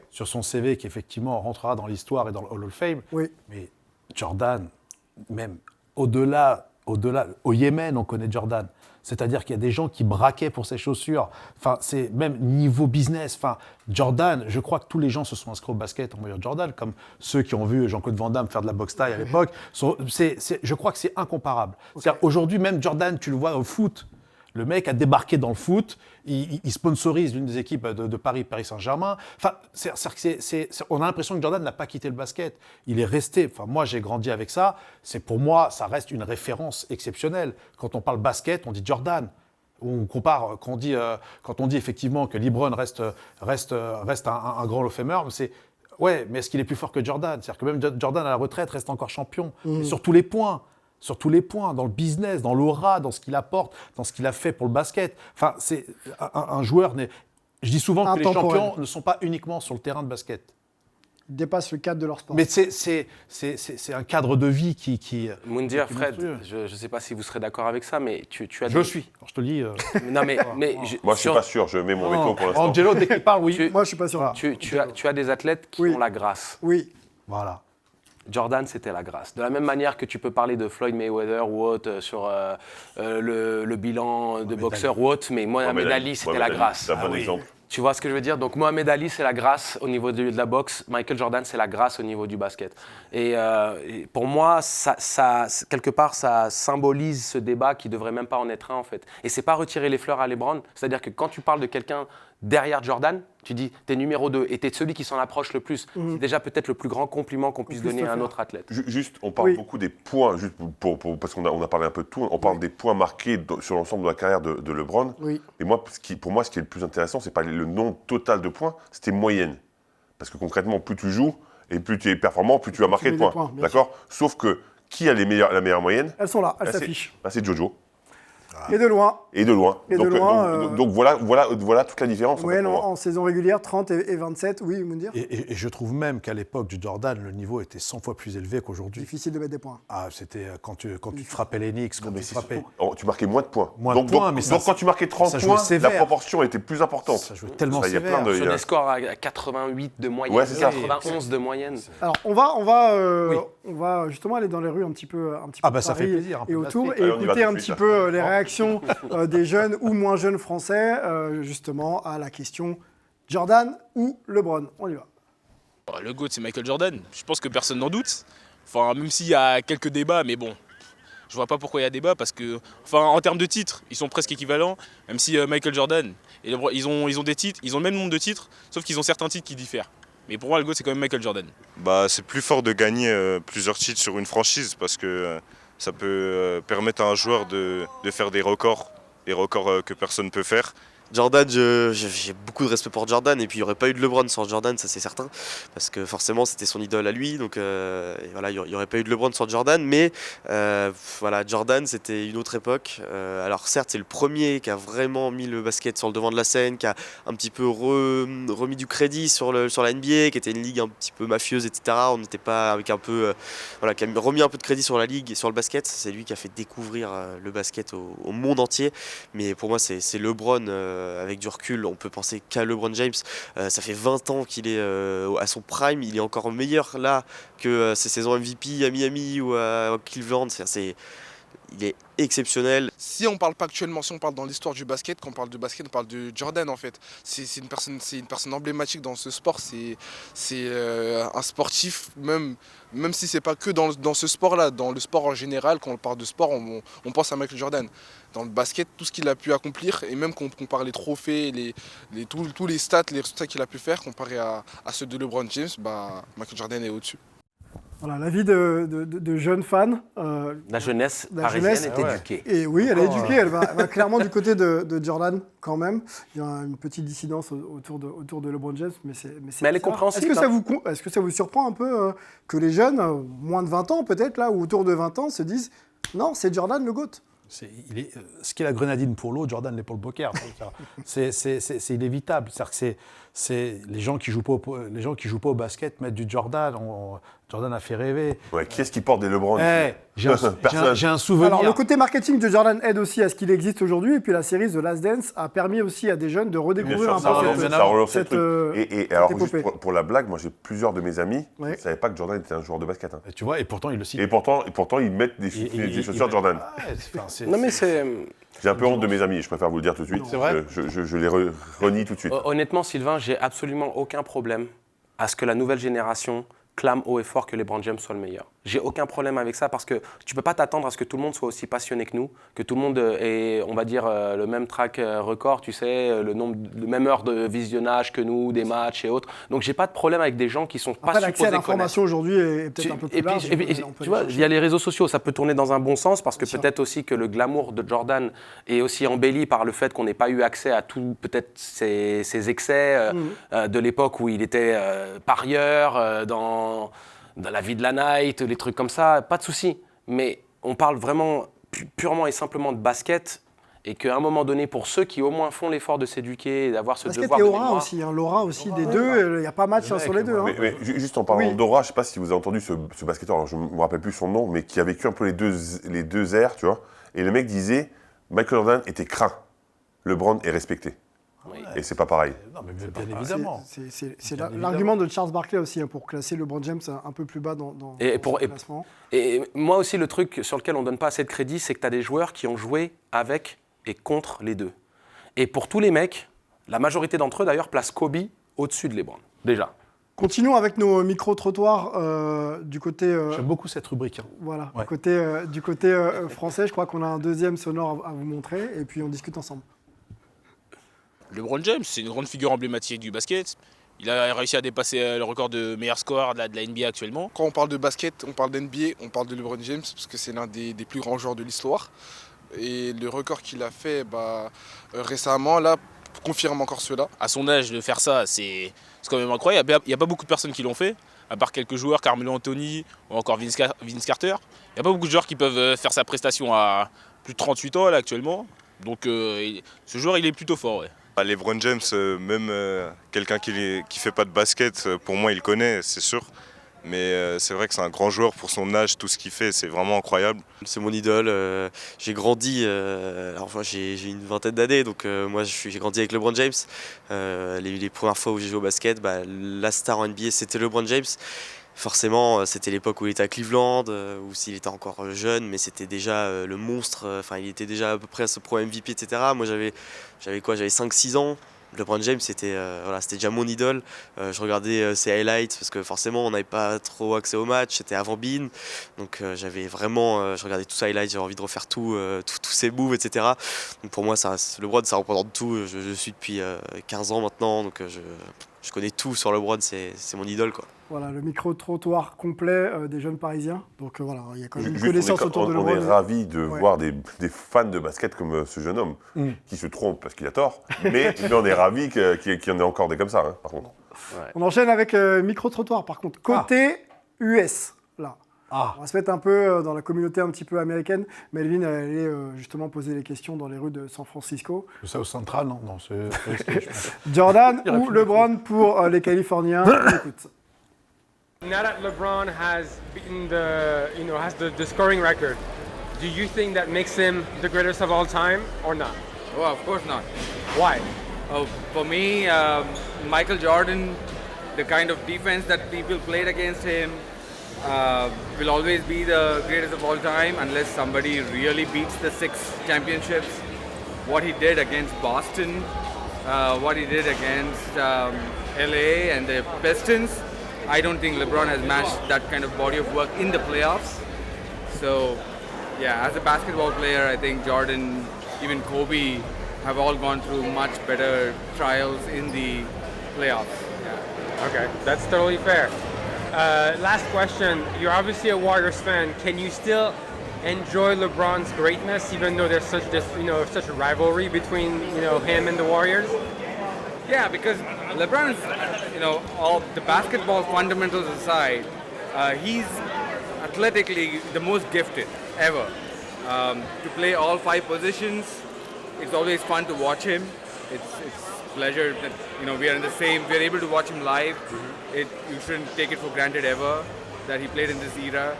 sur son CV qui effectivement rentrera dans l'histoire et dans le Hall of Fame. Oui. Mais Jordan, même au-delà, au Yémen, on connaît Jordan. C'est-à-dire qu'il y a des gens qui braquaient pour ses chaussures. Enfin, c'est même niveau business. Enfin, Jordan, je crois que tous les gens se sont inscrits au basket en voyant Jordan, comme ceux qui ont vu Jean-Claude Van Damme faire de la boxe taille à l'époque. Je crois que c'est incomparable. C'est-à-dire, aujourd'hui, même Jordan, tu le vois au foot. Le mec a débarqué dans le foot, il sponsorise l'une des équipes de Paris Saint-Germain. Enfin, on a l'impression que Jordan n'a pas quitté le basket. Il est resté. Enfin, moi, j'ai grandi avec ça. Pour moi, ça reste une référence exceptionnelle. Quand on parle basket, on dit Jordan. On compare, quand on dit effectivement que LeBron reste un grand Hall of Famer, ouais, mais est-ce qu'il est plus fort que Jordan ? C'est-à-dire que même Jordan à la retraite reste encore champion, et sur tous les points. sur tous les points, dans le business, dans l'aura, dans ce qu'il apporte, dans ce qu'il a fait pour le basket. Enfin, c'est un joueur. Je dis souvent que les Intemporel. champions ne sont pas uniquement sur le terrain de basket. Ils dépassent le cadre de leur sport. Mais c'est un cadre de vie qui Moundir, qui est Fred, monstrueux. je ne sais pas si vous serez d'accord avec ça, mais tu as Je suis. Alors, je te le dis. Non, mais Moi, je ne suis pas sûr, je mets mon veto pour l'instant. Angelo, dès qu'il parle, oui. Moi, je suis pas sûr. tu as des athlètes qui Oui. ont la grâce. Oui. Voilà. Jordan, c'était la grâce. De la même manière que tu peux parler de Floyd Mayweather ou autre sur le bilan de boxeur ou autre, mais Mohamed Ali, c'était la grâce. C'est un bon exemple. Tu vois ce que je veux dire? Donc Mohamed Ali, c'est la grâce au niveau de la boxe. Michael Jordan, c'est la grâce au niveau du basket. Et pour moi, quelque part, ça symbolise ce débat qui devrait même pas en être un, en fait. Et c'est pas retirer les fleurs à LeBron. C'est-à-dire que quand tu parles de quelqu'un derrière Jordan, tu dis t'es numéro 2 et t'es celui qui s'en approche le plus. C'est déjà peut-être le plus grand compliment qu'on puisse donner à un autre athlète. Juste, on parle Oui. beaucoup des points, juste parce qu'on a parlé un peu de tout, on parle des points marqués sur l'ensemble de la carrière de LeBron. Oui. Et moi, pour moi, ce qui est le plus intéressant, c'est pas le nombre total de points, c'était moyenne. Parce que concrètement, plus tu joues et plus tu es performant, plus tu vas marquer mets de des points. points, bien D'accord? Sauf que qui a la meilleure moyenne? Elles sont là, elles Bah, s'affichent. c'est Jojo. Et de loin. Et de loin. Et de donc, loin, donc voilà toute la différence. en Ouais, fait, non, pour moi. en saison régulière, 30 et 27. Oui, Moundir. Et je trouve même qu'à l'époque du Jordan, le niveau était 100 fois plus élevé qu'aujourd'hui. Difficile de mettre des points. Ah, c'était quand tu te frappais les Knicks, quand Mais tu c'est frappais. surtout- tu marquais moins de points. Moins de donc, points, donc- mais ça- donc quand tu marquais 30 ça jouait points, sévère. la proportion était plus importante. Ça jouait tellement Ça, il y a sévère. plein de- Sur des scores à 88 de moyenne, Ouais, c'est ça. 91 de moyenne. Alors, on va justement aller dans les rues un petit peu Ah, de bah, ça fait Paris plaisir, un peu et de autour l'Afrique. et Allez, on y va écouter tout un de petit suite, peu les réactions des jeunes ou moins jeunes Français, justement, à la question Jordan ou LeBron. On y va. Le GOAT, c'est Michael Jordan. Je pense que personne n'en doute. Enfin, même s'il y a quelques débats, mais bon, je vois pas pourquoi il y a débat parce que, enfin, en termes de titres, ils sont presque équivalents. Même si Michael Jordan et LeBron, ils ont des titres, ils ont le même nombre de titres, sauf qu'ils ont certains titres qui diffèrent. Mais pour moi, le GOAT, c'est quand même Michael Jordan. Bah, c'est plus fort de gagner plusieurs titres sur une franchise parce que ça peut permettre à un joueur de faire des records que personne ne peut faire. Jordan, j'ai beaucoup de respect pour Jordan et puis il n'y aurait pas eu de LeBron sans Jordan, ça c'est certain, parce que forcément c'était son idole à lui, donc et voilà, il n'y aurait pas eu de LeBron sans Jordan, mais voilà, Jordan c'était une autre époque. Alors certes c'est le premier qui a vraiment mis le basket sur le devant de la scène, qui a un petit peu remis du crédit sur la NBA, qui était une ligue un petit peu mafieuse, etc. On n'était pas avec un peu, voilà, qui a remis un peu de crédit sur la ligue et sur le basket. C'est lui qui a fait découvrir le basket au monde entier, mais pour moi c'est LeBron. Avec du recul, on peut penser qu'à LeBron James. Ça fait 20 ans qu'il est à son prime. Il est encore meilleur là que ses saisons MVP à Miami ou à Cleveland. Il est exceptionnel. Si on parle pas actuellement, si on parle dans l'histoire du basket, quand on parle de basket, on parle de Jordan en fait. C'est une personne emblématique dans ce sport. C'est un sportif, même si c'est pas que dans ce sport-là, dans le sport en général, quand on parle de sport, on pense à Michael Jordan. Dans le basket, tout ce qu'il a pu accomplir, et même quand on compare les trophées, tous les stats, les résultats qu'il a pu faire, comparé à ceux de LeBron James, bah, Michael Jordan est au-dessus. Voilà, l'avis de jeunes fans. La jeunesse La parisienne jeunesse, est ouais. éduquée. Et oui, elle est éduquée, elle va clairement du côté de Jordan quand même. Il y a une petite dissidence autour de LeBron James, mais elle est bizarre. Est-ce compréhensible, que ça vous surprend un peu que les jeunes, moins de 20 ans peut-être, là, ou autour de 20 ans, se disent « Non, c'est Jordan le GOAT ». Ce qui est la grenadine pour l'eau, Jordan l'est pour le poker. C'est inévitable. C'est-à-dire que c'est les gens qui jouent pas au basket mettent du Jordan. Jordan a fait rêver. Ouais, qui est-ce qui porte des LeBron? J'ai un souvenir. Alors, le côté marketing de Jordan aide aussi à ce qu'il existe aujourd'hui. Et puis, la série The Last Dance a permis aussi à des jeunes de redécouvrir ça relance le truc. Et alors, juste épopée. pour la blague, moi j'ai plusieurs de mes amis qui Ouais. ne savaient pas que Jordan était un joueur de basket. Hein. Et tu vois, et pourtant, il le cite. Et pourtant, ils mettent des chaussures Jordan. Non mais c'est... J'ai un peu honte de mes amis, je préfère vous le dire tout de suite. C'est vrai Je les renie tout de suite. Honnêtement, Sylvain, j'ai absolument aucun problème à ce que la nouvelle génération clame haut et fort que LeBron James soit le meilleur. J'ai aucun problème avec ça parce que tu peux pas t'attendre à ce que tout le monde soit aussi passionné que nous, que tout le monde ait, on va dire, le même track record, tu sais, le même heure de visionnage que nous, des matchs et autres. Donc j'ai pas de problème avec des gens qui sont pas Après, l'accès à supposés l'information aujourd'hui est peut-être un peu plus large. Et puis, tu vois, il y a les réseaux sociaux, ça peut tourner dans un bon sens parce que peut-être aussi que le glamour de Jordan est aussi embelli par le fait qu'on n'ait pas eu accès à tout, peut-être ces excès de l'époque où il était parieur dans la vie de la night, les trucs comme ça, pas de souci. Mais on parle vraiment purement et simplement de basket, et qu'à un moment donné, pour ceux qui au moins font l'effort de s'éduquer et d'avoir ce Basket devoir et de aura mémoire... aussi, hein, l'aura aussi des deux, il n'y a pas match sur les deux. Hein. Mais juste en parlant Oui. d'aura, je ne sais pas si vous avez entendu ce basketteur, alors je ne me rappelle plus son nom, mais qui a vécu un peu les deux ères, tu vois. Et le mec disait, Michael Jordan était craint, LeBron est respecté. Oui. Et c'est pas pareil. Non, mais bien évidemment. C'est l'argument de Charles Barkley aussi, hein, pour classer LeBron James un peu plus bas dans son classement. Et moi aussi, le truc sur lequel on ne donne pas assez de crédit, c'est que tu as des joueurs qui ont joué avec et contre les deux. Et pour tous les mecs, la majorité d'entre eux d'ailleurs placent Kobe au-dessus de LeBron, déjà. Continuons avec nos micro-trottoirs du côté... J'aime beaucoup cette rubrique. Hein. Voilà, Ouais. du côté français, je crois qu'on a un deuxième sonore à vous montrer, et puis on discute ensemble. LeBron James, c'est une grande figure emblématique du basket. Il a réussi à dépasser le record de meilleur scoreur de la NBA actuellement. Quand on parle de basket, on parle d'NBA, on parle de LeBron James parce que c'est l'un des plus grands joueurs de l'histoire. Et le record qu'il a fait récemment, là, confirme encore cela. À son âge, de faire ça, c'est quand même incroyable. Il n'y a pas beaucoup de personnes qui l'ont fait, à part quelques joueurs, Carmelo Anthony ou encore Vince Carter. Il n'y a pas beaucoup de joueurs qui peuvent faire sa prestation à plus de 38 ans là, actuellement. Donc ce joueur, il est plutôt fort. Ouais. LeBron James, même quelqu'un qui fait pas de basket, pour moi, il connaît, c'est sûr. Mais c'est vrai que c'est un grand joueur pour son âge, tout ce qu'il fait, c'est vraiment incroyable. C'est mon idole. J'ai grandi, alors moi j'ai une vingtaine d'années, donc moi j'ai grandi avec LeBron James. Les premières fois où j'ai joué au basket, la star en NBA c'était LeBron James. Forcément, c'était l'époque où il était à Cleveland, ou s'il était encore jeune, mais c'était déjà le monstre. Enfin, il était déjà à peu près à ce pro MVP, etc. Moi, j'avais 5-6 ans. LeBron James, c'était déjà mon idole. Je regardais ses highlights parce que forcément, on n'avait pas trop accès au match. C'était avant Bean, donc je regardais tous ses highlights. J'avais envie de refaire tous ses moves, etc. Donc pour moi, LeBron, ça représente tout. Je suis depuis 15 ans maintenant, donc je connais tout sur LeBron. C'est mon idole, quoi. Voilà, le micro-trottoir complet des jeunes Parisiens. Donc voilà, il y a quand même une Juste, connaissance autour de on LeBron. est ravis de voir des fans de basket comme ce jeune homme, qui se trompe parce qu'il a tort, mais on est ravis qu'il y en ait encore des comme ça, hein, par contre. Ouais. On enchaîne avec micro-trottoir, par contre. Côté US, là. On va se mettre un peu dans la communauté un petit peu américaine. Melvin, elle allait justement poser les questions dans les rues de San Francisco. Le South Central, non, c'est Jordan ou LeBron pour les Californiens. Écoute. Now that LeBron has beaten the scoring record, do you think that makes him the greatest of all time or not? Oh, of course not. Why? Oh, for me, Michael Jordan, the kind of defense that people played against him, will always be the greatest of all time unless somebody really beats the 6 championships. What he did against Boston, what he did against LA and the Pistons, I don't think LeBron has matched that kind of body of work in the playoffs. So, yeah, as a basketball player, I think Jordan, even Kobe, have all gone through much better trials in the playoffs. Yeah. Okay, that's totally fair. Last question. You're obviously a Warriors fan. Can you still enjoy LeBron's greatness, even though there's such a rivalry between him and the Warriors? Yeah, because LeBron's, all the basketball fundamentals aside, he's athletically the most gifted ever. To play all 5 positions, it's always fun to watch him. It's pleasure that we're able to watch him live. You shouldn't take it for granted ever that he played in this era.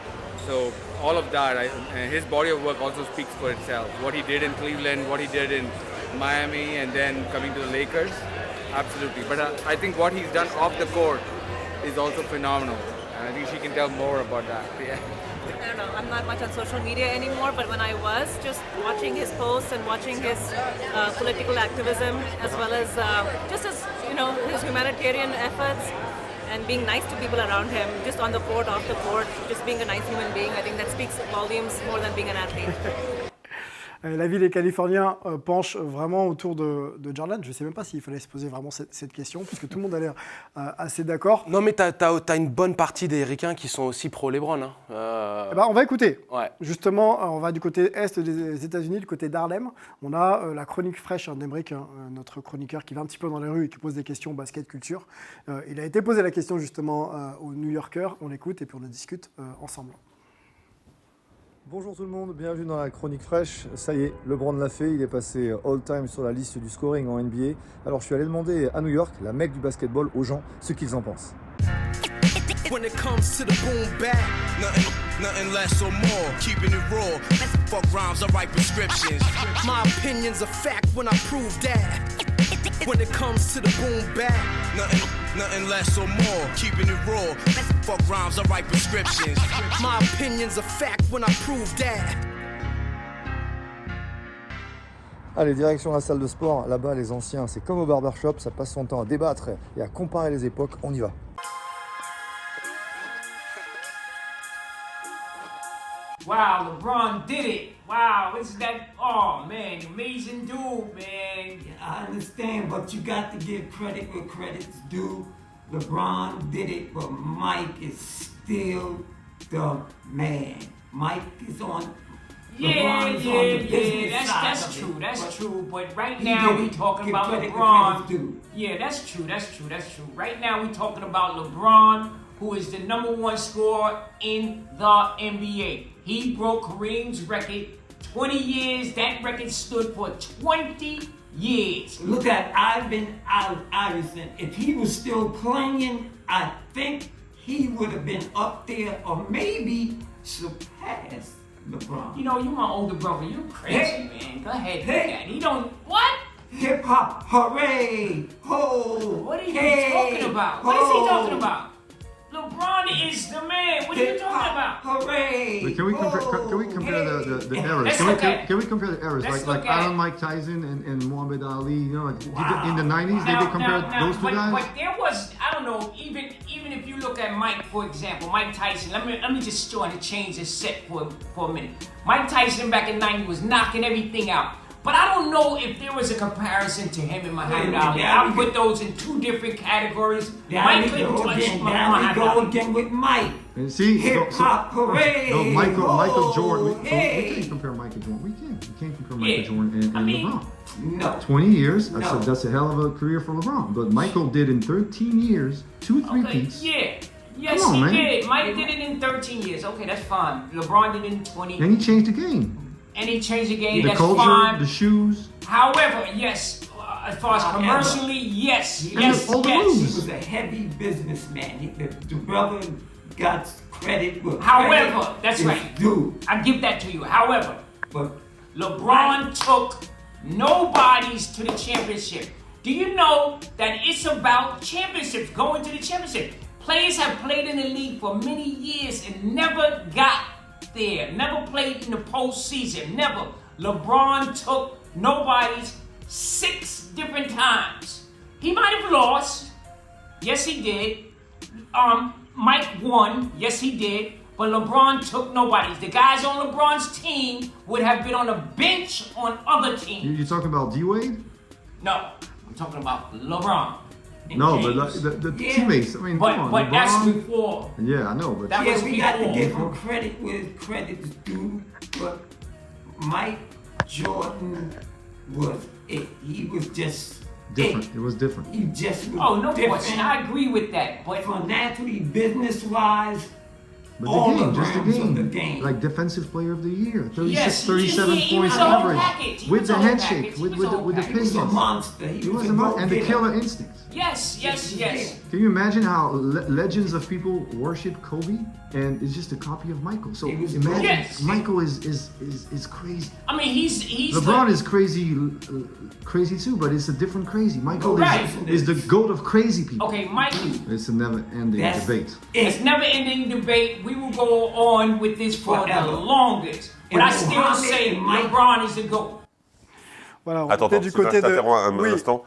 So all of that, and his body of work also speaks for itself. What he did in Cleveland, what he did in Miami, and then coming to the Lakers. Absolutely, but I think what he's done off the court is also phenomenal, and I think she can tell more about that. Yeah. I don't know, I'm not much on social media anymore, but when I was, just watching his posts and watching his political activism, as well as just his humanitarian efforts and being nice to people around him, just on the court, off the court, just being a nice human being, I think that speaks volumes more than being an athlete. La vie des Californiens penche vraiment autour de Jordan. Je ne sais même pas s'il fallait se poser vraiment cette question, puisque tout le monde a l'air assez d'accord. Non, mais t'as une bonne partie des Ricains qui sont aussi pro-LeBron. Hein. On va écouter. Ouais. Justement, on va du côté est des États-Unis, du côté d'Harlem. On a la chronique fraîche d'Emeric, notre chroniqueur qui va un petit peu dans les rues et qui pose des questions basket culture. Il a été posé la question justement aux New Yorkers. On l'écoute et puis on en discute ensemble. Bonjour tout le monde, bienvenue dans la chronique fraîche. Ça y est, LeBron l'a fait, il est passé all-time sur la liste du scoring en NBA. Alors je suis allé demander à New York, la mecque du basketball, aux gens ce qu'ils en pensent. When it comes to the boom bap, nothing less or more, keeping it raw. Fuck rhymes, I write prescriptions. My opinion's a fact when I prove that. When it comes to the boom bap, nothing less or more, keeping it raw. Fuck rhymes, I write prescriptions. My opinion's a fact when I prove that. Allez, direction la salle de sport. Là-bas, les anciens, c'est comme au barbershop, ça passe son temps à débattre et à comparer les époques. On y va. Wow, LeBron did it. Wow, isn't that, oh man, amazing dude, man. I understand, but you got to give credit where credit's due. LeBron did it, but Mike is still the man. Mike is on. LeBron's on the business side That's of true, it, that's but true. But right he now did we it. talking Give about credit where LeBron. credit's due. Yeah, that's true. Right now we talking about LeBron, who is the #1 scorer in the NBA. He broke Kareem's record 20 years. That record stood for 20 years. Look at Ivan Iverson. If he was still playing, I think he would have been up there or maybe surpassed LeBron. You know, you my older brother. You crazy, Hey. man. Go ahead, do Hey. that. He don't, what? Hip hop, hooray! Ho! What are you Hey. talking about? What is he Ho. talking about? LeBron is the man. What are you talking about? Hooray! But can we compare the eras? Let's Can we, look at- can we compare the eras? let's Like look at Iron it. Mike Tyson and Muhammad Ali, you know, in the 90s, did they compare those two guys? But there was, I don't know, even if you look at Mike, for example, Mike Tyson, let me just try to change this set for a minute. Mike Tyson back in 90 was knocking everything out. But I don't know if there was a comparison to him and Muhammad Ali. I would put those in two different categories. Mike couldn't touch Muhammad Ali. Again with Mike. And see, Hip hop, hooray! No, Michael Jordan. We Hey. can't compare Michael Jordan. We can't compare Yeah. Michael Jordan and LeBron. No. 20 years, No. that's a hell of a career for LeBron. But Michael did in 13 years, 2 3-peats. Yeah. Yes, Come on, he man. did. Mike did it in 13 years. Okay, that's fine. LeBron did it in 20. And he changed the game. And he changed the game. The That's culture, fine. the shoes. However, yes, as far as commercially, yes, And yes, all the yes. moves. He was a heavy businessman. The brother got credit with However, credit that's is right. due. I give that to you. However, But LeBron took nobodies to the championship. Do you know that it's about championships, going to the championship? Players have played in the league for many years and never got there, never played in the postseason, never. LeBron took nobodies 6 different times. He might have lost. Yes, he did. Mike won. Yes, he did. But LeBron took nobodies. The guys on LeBron's team would have been on the bench on other teams. You talking about D-Wade? No, I'm talking about LeBron. and No, James. but the Yeah. teammates. I mean, But come on, but that's LeBron. before. Yeah, I know, but That yeah, was we got to before. give him credit where credit's due. But Mike Jordan was it. He was just different. it. It was different. He just was Oh, no different. question. I agree with that. But financially, business-wise, But all the game, just the realms of game. the game. Like defensive player of the year, 36, Yes, 37 he points was the whole average, package. He with was the the whole handshake, package. He with was the the whole with the package. He was a Pistons. monster. He was a monster, and the killer instincts. yes. Can you imagine how legends of people worship Kobe, and it's just a copy of Michael? So imagine Yes. Michael is crazy. I mean, he's LeBron the, is crazy too, but it's a different crazy. Michael Right. is the goat of crazy people. Okay, Mike. It's a never-ending debate. It's never-ending debate. We will go on with this for Forever. the longest. But And I still Mohammed say and Mike- LeBron is the GOAT. Voilà, on Attends, était du côté de. un Oui. instant.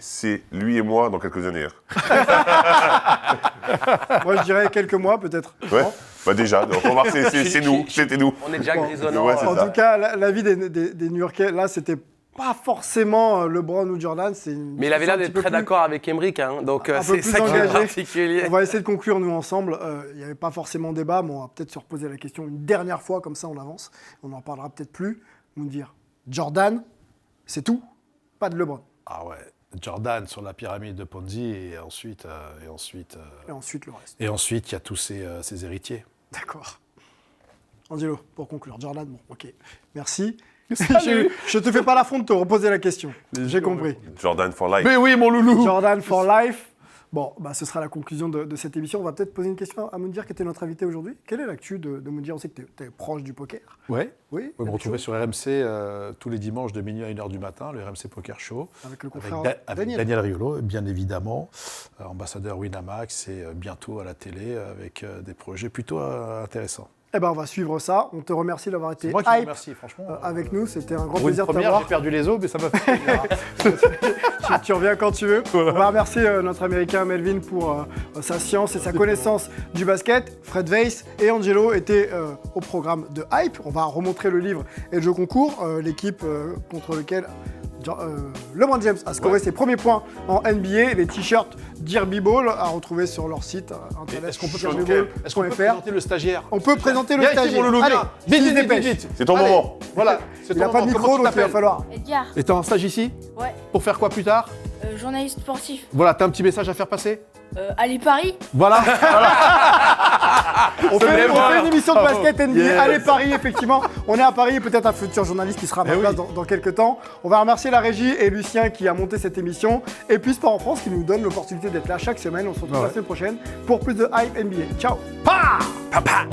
C'est lui et moi dans quelques années. Moi, je dirais quelques mois, peut-être. Ouais, bah déjà, donc on va voir, c'est nous, c'était nous. On est déjà Bon, grisonnant. ouais, c'est En ça. tout cas, l'avis des New-Yorkais, là, c'était pas forcément LeBron ou Jordan. Mais il avait l'air d'être très d'accord avec Emric, hein, donc un peu c'est plus ça qui est engagé. particulier. On va essayer de conclure, nous, ensemble. Il n'y avait pas forcément débat, mais on va peut-être se reposer la question une dernière fois, comme ça on avance. On n'en parlera peut-être plus. Nous dire Jordan, c'est tout, pas de LeBron. Ah ouais, Jordan sur la pyramide de Ponzi et ensuite Et ensuite le reste. il y a tous ses héritiers. D'accord. Angelo, pour conclure. Jordan, bon, ok. Merci. Salut. Je te fais pas l'affront de te reposer la question. J'ai compris. Jordan for life. Mais oui, mon loulou. Jordan for life. Bon, bah, ce sera la conclusion de cette émission. On va peut-être poser une question à Moundir, qui était notre invité aujourd'hui. Quelle est l'actu de Moundir? On sait que tu es proche du poker. Ouais. Oui. Vous me retrouvez sur RMC tous les dimanches de minuit à 1h du matin, le RMC Poker Show. Avec le confrère avec Daniel Riolo, bien évidemment, ambassadeur Winamax, et bientôt à la télé avec des projets plutôt intéressants. Eh ben, on va suivre ça. On te remercie d'avoir été moi qui vous hype remercie, franchement, avec nous. C'était un grand pour une plaisir de première, t'avoir. j'ai perdu les os, mais ça m'a fait plaisir. Tu reviens quand tu veux. On va remercier notre Américain Melvin pour sa science et sa connaissance du basket. Fred Weiss et Angelo étaient au programme de Hype. On va remontrer le livre et le jeu concours, l'équipe contre lequel LeBron James a scoré ses premiers points en NBA. Les t-shirts Derby Ball à retrouver sur leur site internet. Est-ce qu'on peut présenter le stagiaire? On peut présenter le Viens ici, stagiaire. mon loulou, Allez, viens. Vite. C'est ton moment. Voilà, c'est Il n'a pas de micro, donc il va falloir. Edgar. Et t'es en stage ici? Ouais. Pour faire quoi plus tard? Journaliste sportif. Voilà, t'as un petit message à faire passer? Allez Paris. Voilà. On fait une émission de basket NBA. Allez Paris, effectivement. On est à Paris, peut-être un futur journaliste qui sera à ma place dans quelques temps. On va remercier la régie et Lucien qui a monté cette émission. Et puis Sport en France qui nous donne l'opportunité d'être là chaque semaine. On se retrouve la semaine prochaine pour plus de Hype NBA. Ciao. Papa.